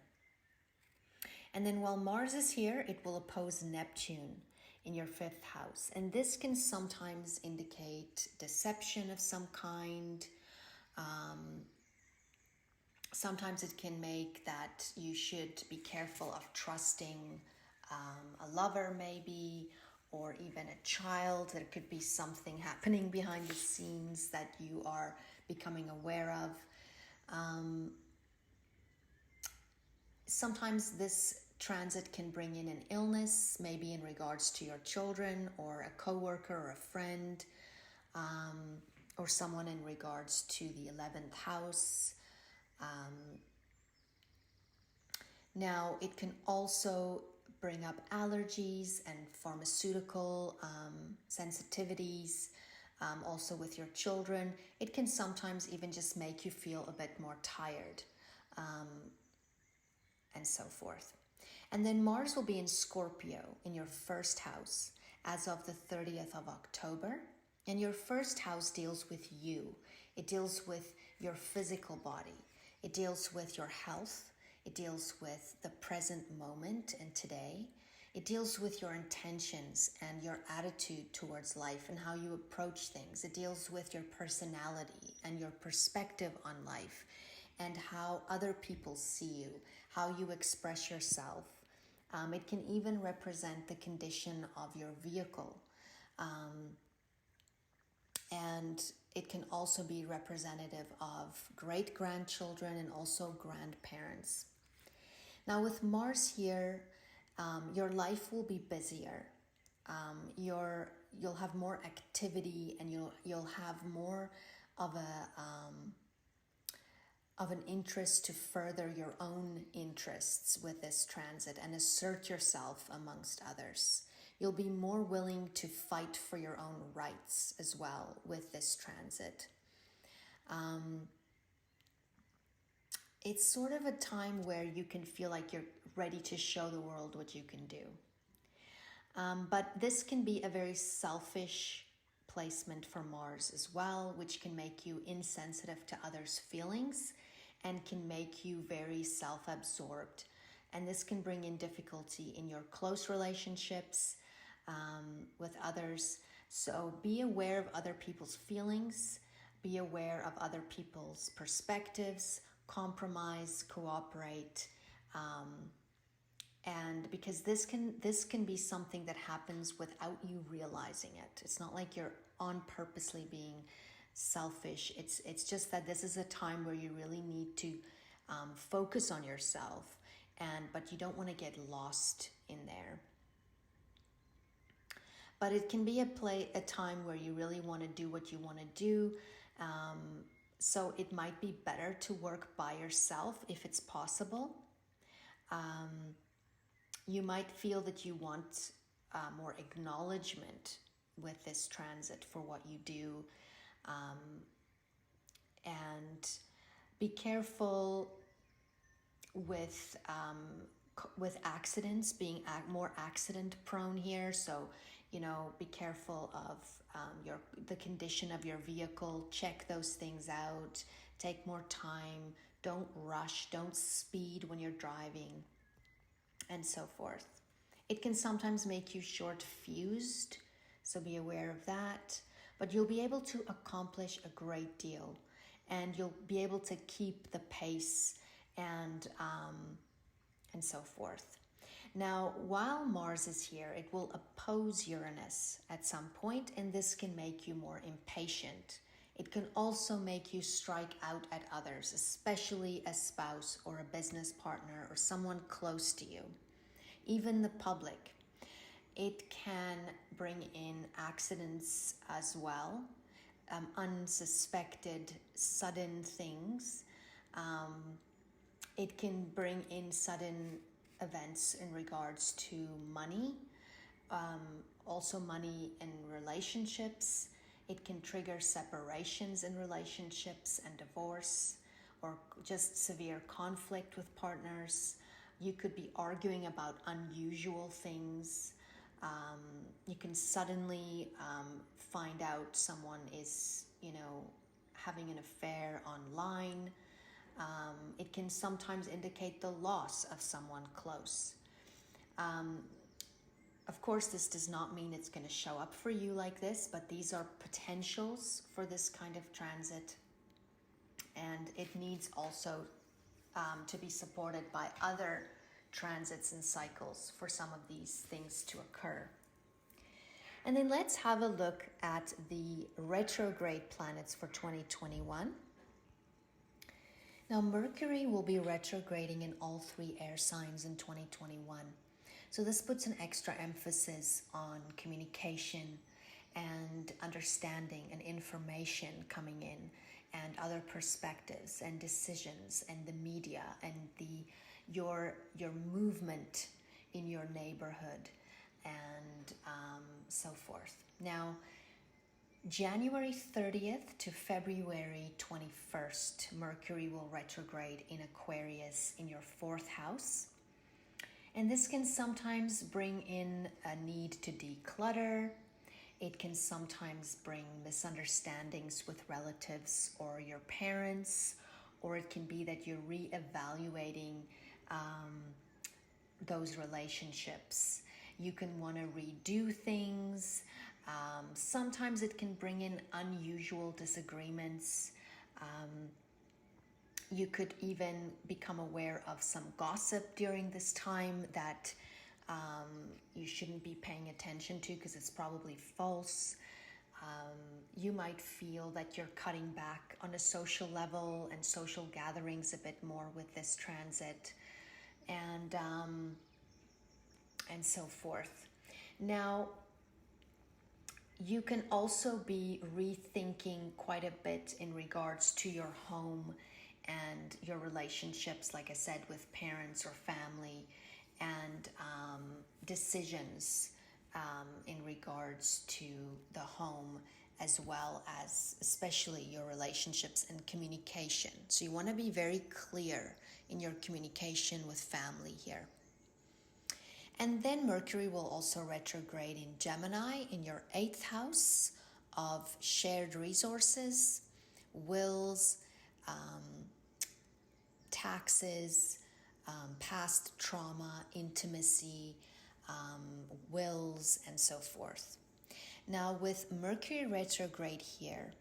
And then while Mars is here, it will oppose Neptune in your 5th house. And this can sometimes indicate deception of some kind. Sometimes it can make that you should be careful of trusting a lover maybe, or even a child. There could be something happening behind the scenes that you are becoming aware of. Sometimes this transit can bring in an illness, maybe in regards to your children or a coworker or a friend, or someone in regards to the 11th house. Now, it can also bring up allergies and pharmaceutical sensitivities, also with your children. It can sometimes even just make you feel a bit more tired, and so forth. And then Mars will be in Scorpio in your first house as of the 30th of October. And your first house deals with you. It deals with your physical body. It deals with your health. It deals with the present moment and today. It deals with your intentions and your attitude towards life and how you approach things. It deals with your personality and your perspective on life and how other people see you, how you express yourself. It can even represent the condition of your vehicle. And it can also be representative of great-grandchildren and also grandparents. Now with Mars here, your life will be busier. You'll have more activity, and you'll have more of an interest to further your own interests with this transit and assert yourself amongst others. You'll be more willing to fight for your own rights as well with this transit. It's sort of a time where you can feel like you're ready to show the world what you can do. But this can be a very selfish placement for Mars as well, which can make you insensitive to others' feelings and can make you very self-absorbed. And this can bring in difficulty in your close relationships with others. So be aware of other people's feelings, be aware of other people's perspectives, compromise, cooperate, and because this can be something that happens without you realizing it. It's not like you're on purposely being selfish. It's just that this is a time where you really need to focus on yourself, but you don't want to get lost in there. But it can be a time where you really want to do what you want to do. So it might be better to work by yourself if it's possible. You might feel that you want more acknowledgement with this transit for what you do. And be careful with accidents, being more accident prone here. So, be careful of the condition of your vehicle. Check those things out. Take more time. Don't rush. Don't speed when you're driving, and so forth. It can sometimes make you short-fused, so be aware of that. But you'll be able to accomplish a great deal, and you'll be able to keep the pace and so forth. Now, while Mars is here, it will oppose Uranus at some point, and this can make you more impatient. It can also make you strike out at others, especially a spouse or a business partner or someone close to you, even the public. It can bring in accidents as well, unsuspected, sudden things. It can bring in sudden events in regards to money, also money in relationships. It can trigger separations in relationships and divorce, or just severe conflict with partners. You could be arguing about unusual things. You can suddenly find out someone is, having an affair online. It can sometimes indicate the loss of someone close. Of course, this does not mean it's going to show up for you like this, but these are potentials for this kind of transit. And it needs also to be supported by other transits and cycles for some of these things to occur. And then let's have a look at the retrograde planets for 2021.
Now, Mercury will be retrograding in all 3 air signs in 2021. So this puts an extra emphasis on communication and understanding and information coming in, and other perspectives and decisions and the media and your movement in your neighborhood and so forth. Now, January 30th to February 21st, Mercury will retrograde in Aquarius in your 4th house. And this can sometimes bring in a need to declutter. It can sometimes bring misunderstandings with relatives or your parents, or it can be that you're reevaluating those relationships. You can want to redo things. Sometimes it can bring in unusual disagreements. You could even become aware of some gossip during this time that you shouldn't be paying attention to because it's probably false. You might feel that you're cutting back on a social level and social gatherings a bit more with this transit, and so forth. Now, you can also be rethinking quite a bit in regards to your home and your relationships, like I said, with parents or family, and decisions in regards to the home, as well as especially your relationships and communication. So you want to be very clear in your communication with family here. And then Mercury will also retrograde in Gemini in your 8th house of shared resources, wills, taxes, past trauma, intimacy, wills, and so forth. Now, with Mercury retrograde here,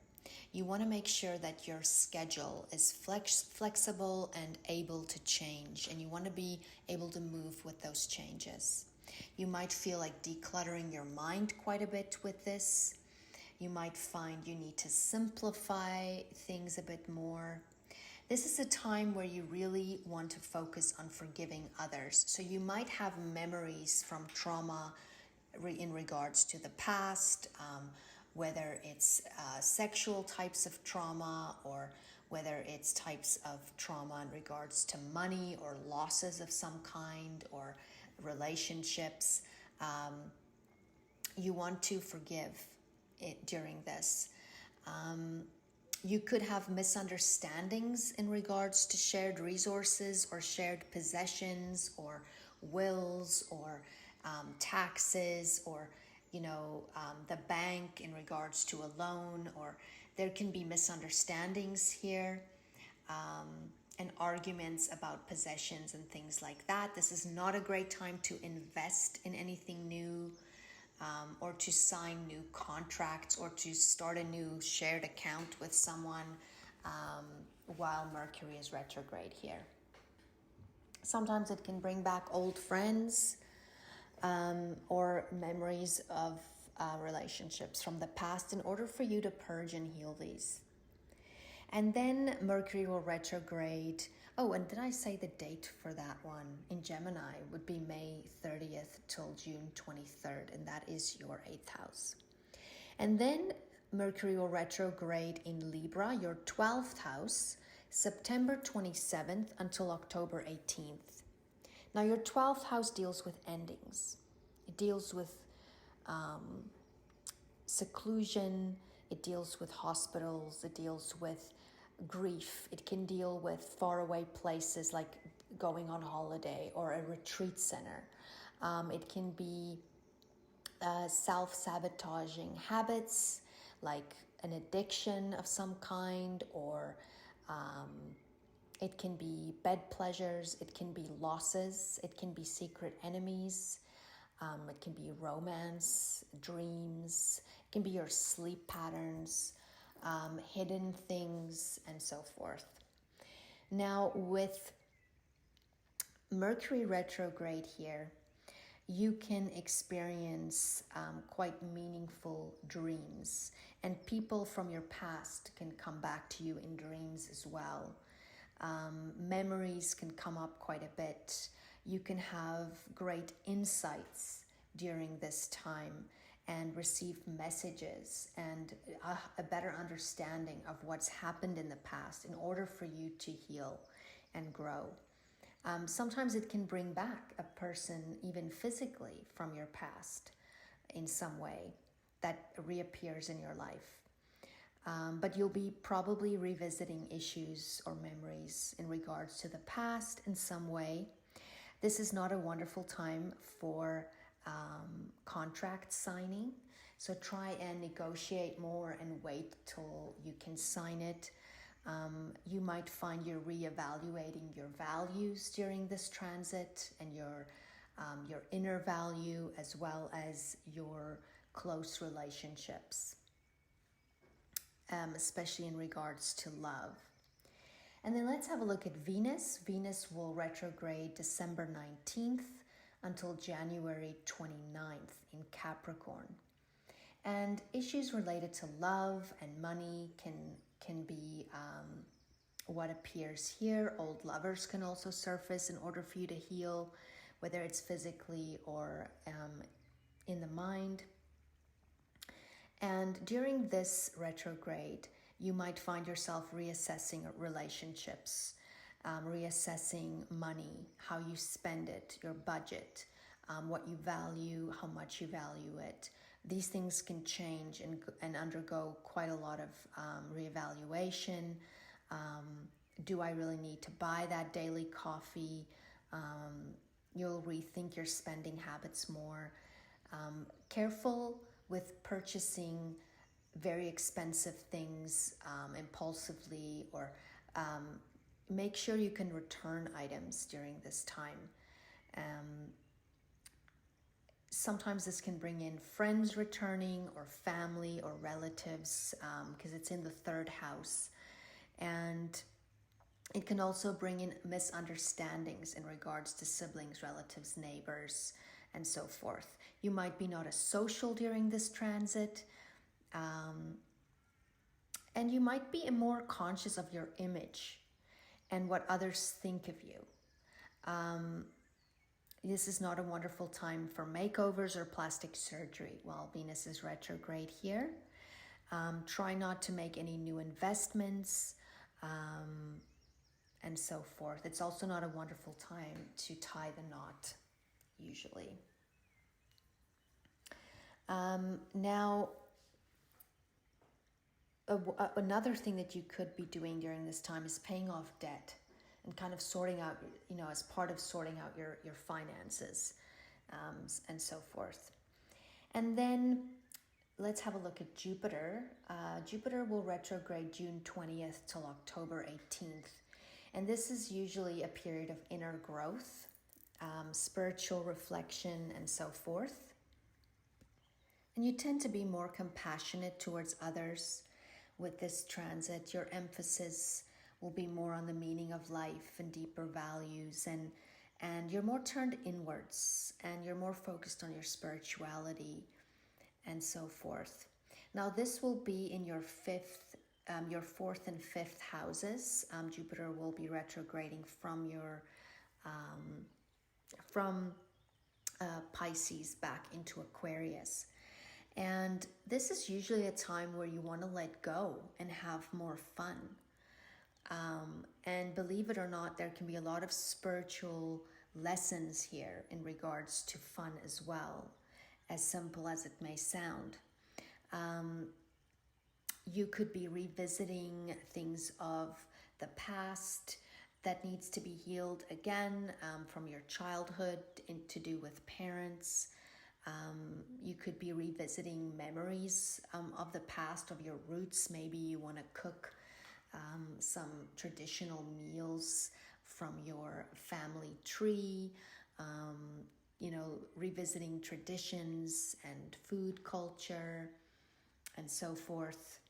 you want to make sure that your schedule is flexible and able to change, and you want to be able to move with those changes. You might feel like decluttering your mind quite a bit with this. You might find you need to simplify things a bit more. This is a time where you really want to focus on forgiving others. So you might have memories from trauma in regards to the past, whether it's sexual types of trauma, or whether it's types of trauma in regards to money or losses of some kind, or relationships. You want to forgive it during this. You could have misunderstandings in regards to shared resources or shared possessions or wills or taxes, or the bank in regards to a loan, or there can be misunderstandings here, and arguments about possessions and things like that. This is not a great time to invest in anything new, or to sign new contracts, or to start a new shared account with someone while Mercury is retrograde here. Sometimes it can bring back old friends, or memories of relationships from the past, in order for you to purge and heal these. And then Mercury will retrograde. Oh, and did I say the date for that one? In Gemini would be May 30th till June 23rd, and that is your 8th house. And then Mercury will retrograde in Libra, your 12th house, September 27th until October 18th. Now, your 12th house deals with endings. It deals with seclusion. It deals with hospitals. It deals with grief. It can deal with faraway places like going on holiday or a retreat center. It can be self-sabotaging habits like an addiction of some kind, or it can be bed pleasures. It can be losses. It can be secret enemies. It can be romance, dreams. It can be your sleep patterns, hidden things, and so forth. Now, with Mercury retrograde here, you can experience quite meaningful dreams, and people from your past can come back to you in dreams as well. Memories can come up quite a bit. You can have great insights during this time and receive messages and a better understanding of what's happened in the past in order for you to heal and grow. Sometimes it can bring back a person even physically from your past in some way that reappears in your life. But you'll be probably revisiting issues or memories in regards to the past in some way. This is not a wonderful time for contract signing. So try and negotiate more and wait till you can sign it. You might find you're reevaluating your values during this transit and your inner value as well as your close relationships, especially in regards to love. And then let's have a look at Venus. Venus will retrograde December 19th until January 29th in Capricorn. And issues related to love and money can be what appears here. Old lovers can also surface in order for you to heal, whether it's physically or in the mind. And during this retrograde, you might find yourself reassessing relationships, reassessing money, how you spend it, your budget, what you value, how much you value it. These things can change and undergo quite a lot of reevaluation. Do I really need to buy that daily coffee? You'll rethink your spending habits more. Careful with purchasing very expensive things impulsively, or make sure you can return items during this time. Sometimes this can bring in friends returning or family or relatives because it's in the third house. And it can also bring in misunderstandings in regards to siblings, relatives, neighbors, and so forth. You might be not as social during this transit. And you might be more conscious of your image and what others think of you. This is not a wonderful time for makeovers or plastic surgery while Venus is retrograde here. Try not to make any new investments and so forth. It's also not a wonderful time to tie the knot, usually. Now, another thing that you could be doing during this time is paying off debt and kind of sorting out, as part of sorting out your finances and so forth. And then let's have a look at Jupiter. Jupiter will retrograde June 20th till October 18th. And this is usually a period of inner growth, spiritual reflection, and so forth. And you tend to be more compassionate towards others with this transit. Your emphasis will be more on the meaning of life and deeper values, and you're more turned inwards, and you're more focused on your spirituality and so forth. Now this will be in your fourth and fifth houses. Jupiter will be retrograding from Pisces back into Aquarius. And this is usually a time where you want to let go and have more fun. And believe it or not, there can be a lot of spiritual lessons here in regards to fun as well, as simple as it may sound. You could be revisiting things of the past that needs to be healed again from your childhood to do with parents. You could be revisiting memories of the past, of your roots. Maybe you want to cook some traditional meals from your family tree, revisiting traditions and food culture and so forth.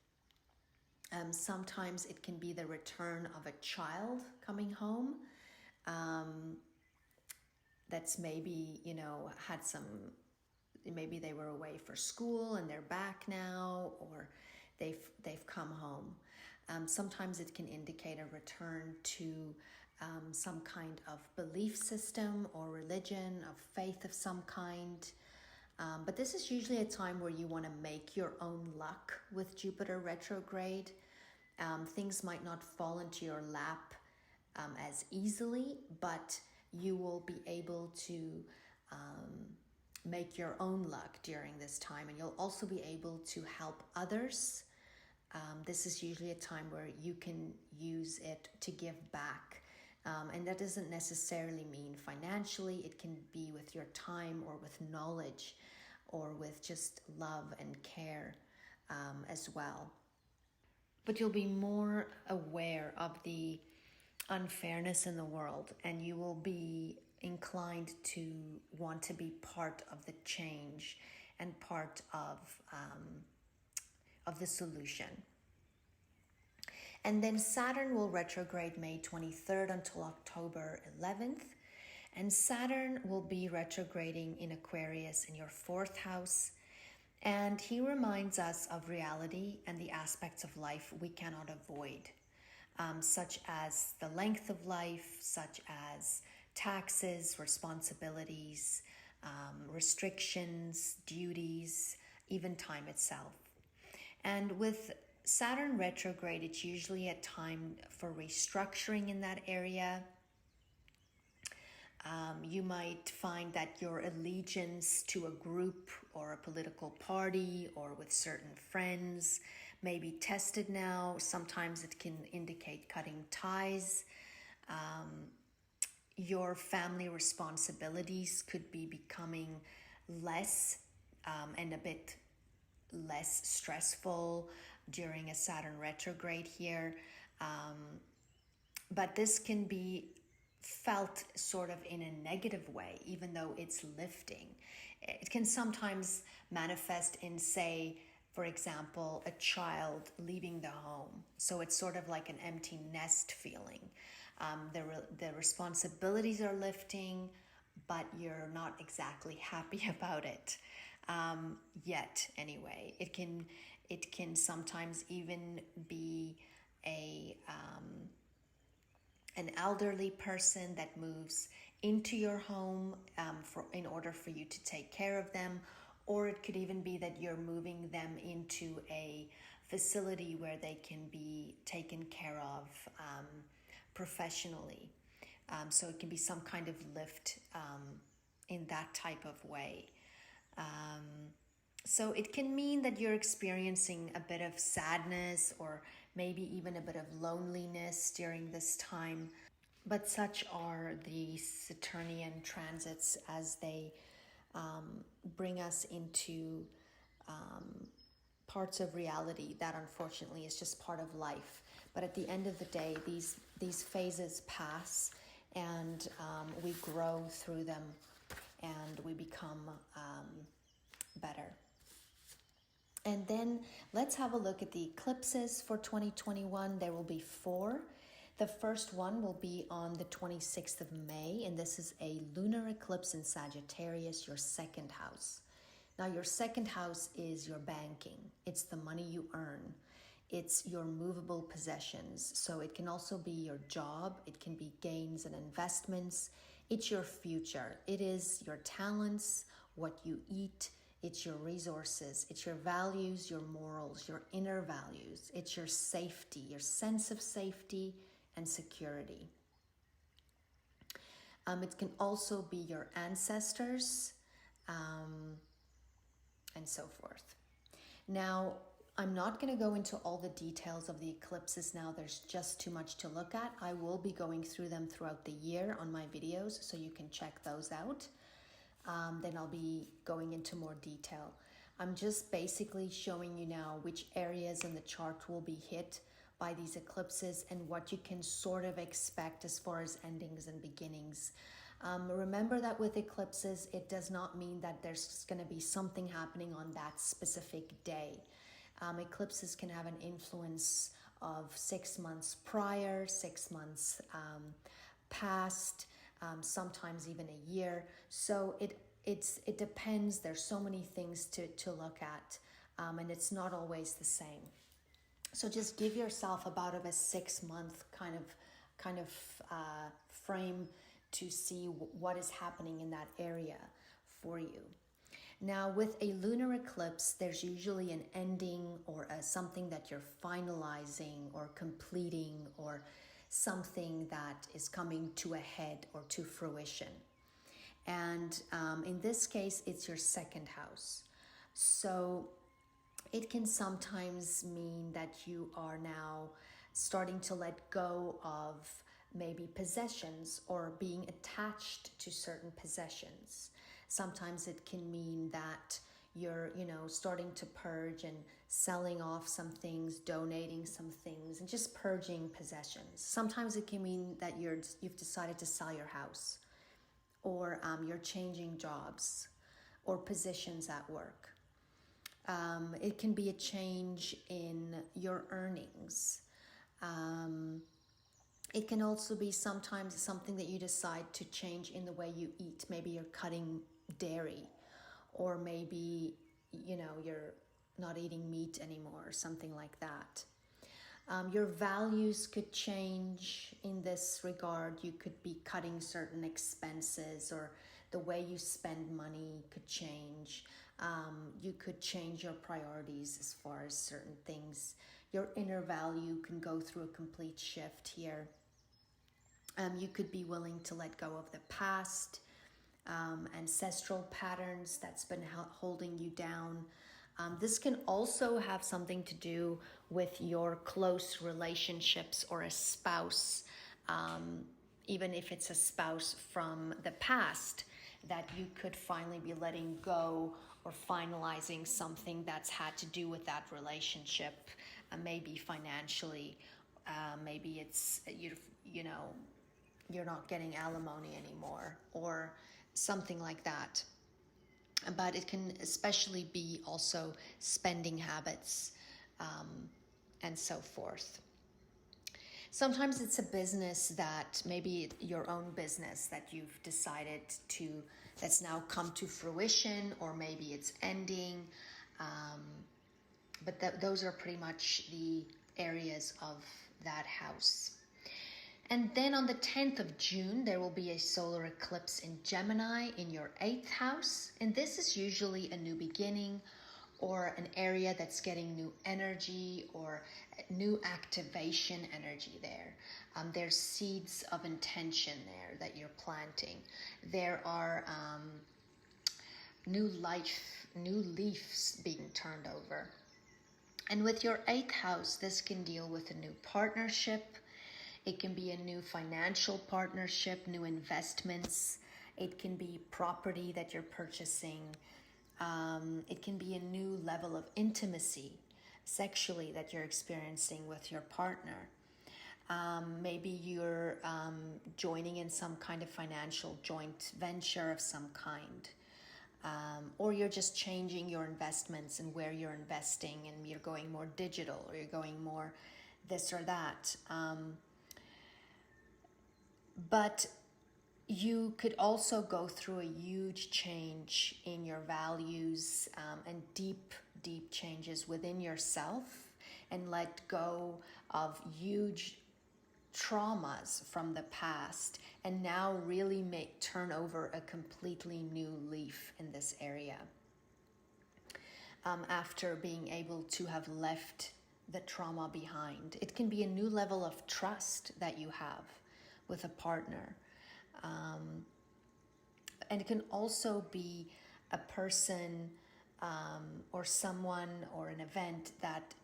Sometimes it can be the return of a child coming home that's maybe, had some, maybe they were away for school and they're back now, or they've come home. Sometimes it can indicate a return to some kind of belief system or religion, of faith of some kind. But this is usually a time where you want to make your own luck with Jupiter retrograde. Things might not fall into your lap as easily, but you will be able to make your own luck during this time, and you'll also be able to help others. This is usually a time where you can use it to give back. And that doesn't necessarily mean financially. It can be with your time or with knowledge or with just love and care as well. But you'll be more aware of the unfairness in the world, and you will be inclined to want to be part of the change and part of the solution. And then Saturn will retrograde May 23rd until October 11th. And Saturn will be retrograding in Aquarius in your 4th house. And he reminds us of reality and the aspects of life we cannot avoid, such as the length of life, such as taxes, responsibilities, restrictions, duties, even time itself. And with Saturn retrograde, it's usually a time for restructuring in that area. You might find that your allegiance to a group or a political party or with certain friends may be tested now. Sometimes it can indicate cutting ties. Your family responsibilities could be becoming less and a bit less stressful during a Saturn retrograde here. But this can be felt sort of in a negative way, even though it's lifting. It can sometimes manifest in, say, for example, a child leaving the home. So it's sort of like an empty nest feeling. The responsibilities are lifting, but you're not exactly happy about it yet. Anyway, it can sometimes even be an elderly person that moves into your home in order for you to take care of them, or it could even be that you're moving them into a facility where they can be taken care of professionally. So it can be some kind of lift in that type of way. So it can mean that you're experiencing a bit of sadness or maybe even a bit of loneliness during this time. But such are the Saturnian transits as they bring us into parts of reality that unfortunately is just part of life. But at the end of the day, these phases pass, and we grow through them, and we become better. And then let's have a look at the eclipses for 2021. There will be 4. The first one will be on the 26th of May, and this is a lunar eclipse in Sagittarius, your 2nd house. Now, your 2nd house is your banking. It's the money you earn. It's your movable possessions. So it can also be your job. It can be gains and investments. It's your future. It is your talents, what you eat. It's your resources. It's your values, your morals, your inner values. It's your safety, your sense of safety and security. It can also be your ancestors and so forth. Now, I'm not going to go into all the details of the eclipses now. There's just too much to look at. I will be going through them throughout the year on my videos, so you can check those out. Then I'll be going into more detail. I'm just basically showing you now which areas in the chart will be hit by these eclipses and what you can sort of expect as far as endings and beginnings. Remember that with eclipses, it does not mean that there's going to be something happening on that specific day. Eclipses can have an influence of 6 months prior, 6 months past, sometimes even a year. So it depends. There's so many things to look at, and it's not always the same. So just give yourself about a 6-month kind of frame to see what is happening in that area for you. Now, with a lunar eclipse, there's usually an ending or something that you're finalizing or completing, or something that is coming to a head or to fruition. And in this case, it's your second house. So it can sometimes mean that you are now starting to let go of maybe possessions or being attached to certain possessions. Sometimes it can mean that you're, starting to purge and selling off some things, donating some things, and just purging possessions. Sometimes it can mean that you've decided to sell your house, or you're changing jobs or positions at work. It can be a change in your earnings. It can also be sometimes something that you decide to change in the way you eat. Maybe you're cutting dairy, or maybe, you're not eating meat anymore, or something like that. Your values could change in this regard. You could be cutting certain expenses, or the way you spend money could change. You could change your priorities as far as certain things. Your inner value can go through a complete shift here. You could be willing to let go of the past, ancestral patterns that's been holding you down. This can also have something to do with your close relationships or a spouse, even if it's a spouse from the past, that you could finally be letting go or finalizing something that's had to do with that relationship, maybe financially, maybe it's, you're not getting alimony anymore, or something like that. But it can especially be also spending habits, and so forth. Sometimes it's a business that, maybe your own business that you've decided to, that's now come to fruition, or maybe it's ending. But those are pretty much the areas of that house. And then on the 10th of June, there will be a solar eclipse in Gemini in your 8th house. And this is usually a new beginning, or an area that's getting new energy, or new activation energy there. There's seeds of intention there that you're planting. There are new leaves being turned over. And with your 8th house, this can deal with a new partnership. It can be a new financial partnership, new investments. It can be property that you're purchasing. It can be a new level of intimacy sexually that you're experiencing with your partner. Maybe you're joining in some kind of financial joint venture of some kind. Or you're just changing your investments and where you're investing, and you're going more digital, or you're going more this or that. But you could also go through a huge change in your values, and deep changes within yourself, and let go of huge traumas from the past, and now really turn over a completely new leaf in this area, after being able to have left the trauma behind. It can be a new level of trust that you have with a partner. And it can also be a person, or someone, or an event that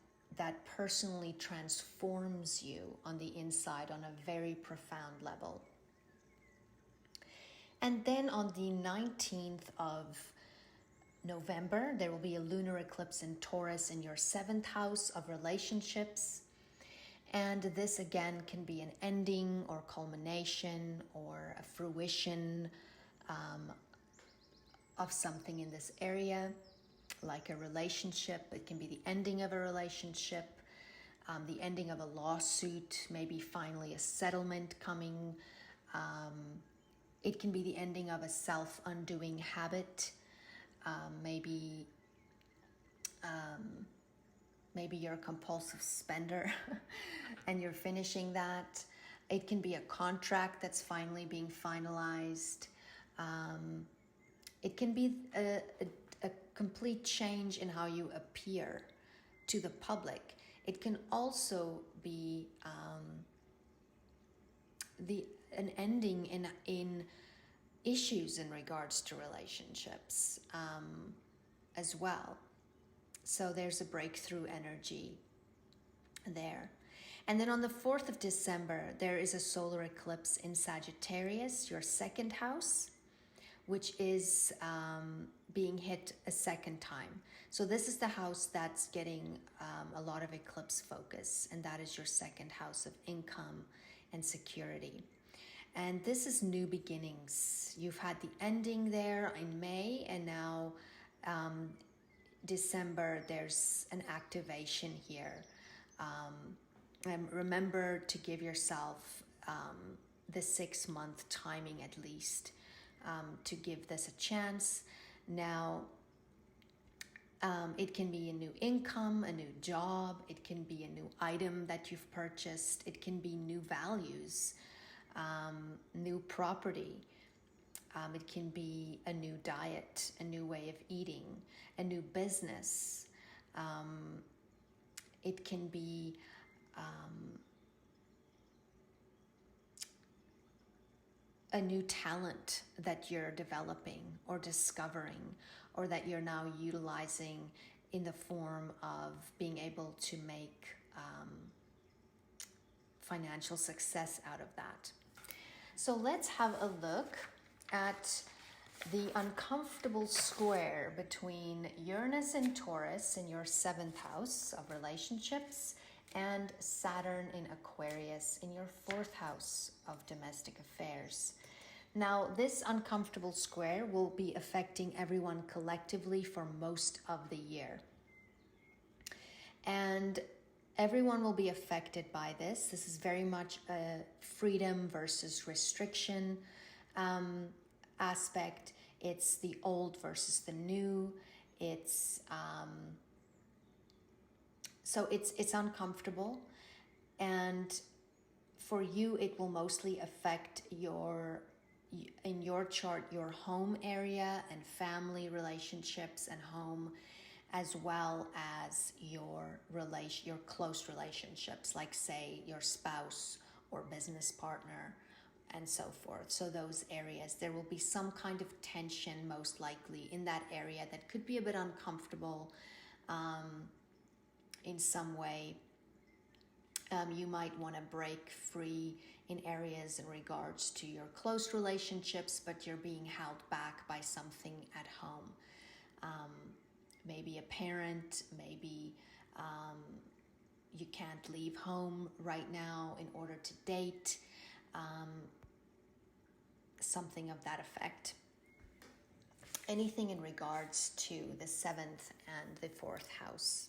personally transforms you on the inside on a very profound level. And then on the 19th of November, there will be a lunar eclipse in Taurus in your 7th house of relationships. And this again can be an ending or culmination or a fruition of something in this area, like a relationship. It can be the ending of a relationship, the ending of a lawsuit, maybe finally a settlement coming. It can be the ending of a self-undoing habit, maybe maybe you're a compulsive spender and you're finishing that. It can be a contract that's finally being finalized. It can be a complete change in how you appear to the public. It can also be an ending in issues in regards to relationships as well. So there's a breakthrough energy there. And then on the 4th of December, there is a solar eclipse in Sagittarius, your second house, which is being hit a second time. So this is the house that's getting a lot of eclipse focus, and that is your second house of income and security. And this is new beginnings. You've had the ending there in May, and now December, there's an activation here. And remember to give yourself the 6-month timing at least to give this a chance. Now, it can be a new income, a new job. It can be a new item that you've purchased. It can be new values, new property. It can be a new diet, a new way of eating, a new business. It can be a new talent that you're developing or discovering, or that you're now utilizing in the form of being able to make financial success out of that. So let's have a look at the uncomfortable square between Uranus and Taurus in your 7th house of relationships and Saturn in Aquarius in your 4th house of domestic affairs. Now, this uncomfortable square will be affecting everyone collectively for most of the year. And everyone will be affected by this. This is very much a freedom versus restriction aspect. It's the old versus the new. It's so it's uncomfortable, and for you it will mostly affect in your chart your home area and family relationships and home, as well as your close relationships, like say your spouse or business partner and so forth. So those areas, there will be some kind of tension most likely in that area that could be a bit uncomfortable in some way. You might want to break free in areas in regards to your close relationships, but you're being held back by something at home. Maybe a parent, maybe you can't leave home right now in order to date, something of that effect. Anything in regards to the 7th and the 4th house.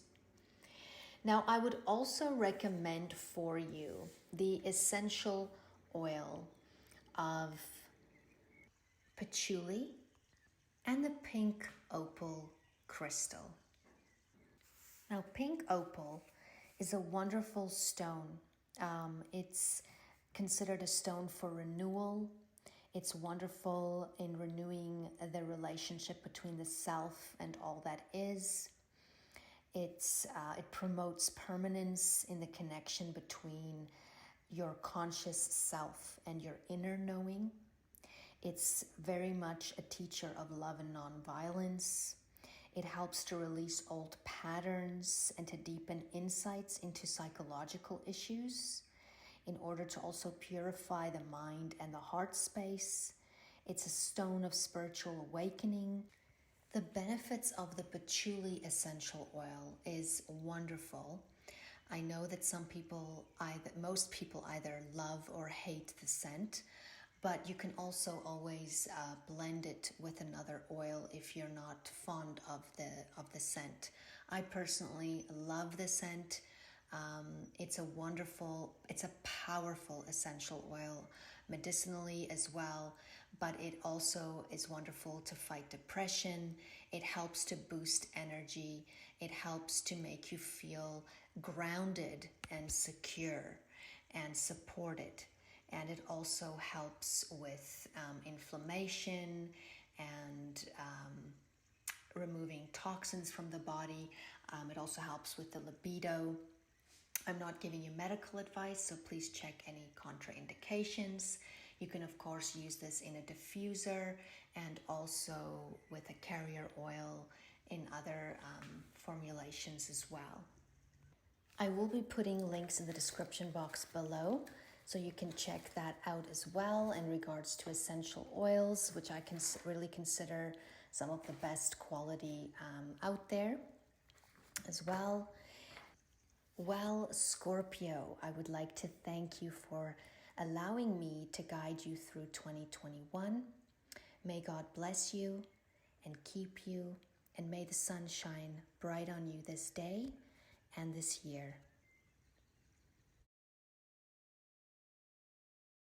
Now, I would also recommend for you the essential oil of patchouli and the pink opal crystal. Now, pink opal is a wonderful stone. It's considered a stone for renewal. It's wonderful in renewing the relationship between the self and all that is. It promotes permanence in the connection between your conscious self and your inner knowing. It's very much a teacher of love and nonviolence. It helps to release old patterns and to deepen insights into psychological issues in order to also purify the mind and the heart space. It's a stone of spiritual awakening. The benefits of the patchouli essential oil is wonderful. I know that most people either love or hate the scent, but you can also always blend it with another oil if you're not fond of the scent. I personally love the scent. It's a powerful essential oil, medicinally as well, but it also is wonderful to fight depression. It helps to boost energy. It helps to make you feel grounded and secure and supported. And it also helps with inflammation and removing toxins from the body. It also helps with the libido. I'm not giving you medical advice, so please check any contraindications. You can, of course, use this in a diffuser and also with a carrier oil in other formulations as well. I will be putting links in the description box below, so you can check that out as well in regards to essential oils, which I can really consider some of the best quality out there as well. Well, Scorpio, I would like to thank you for allowing me to guide you through 2021. May God bless you and keep you, and may the sun shine bright on you this day and this year.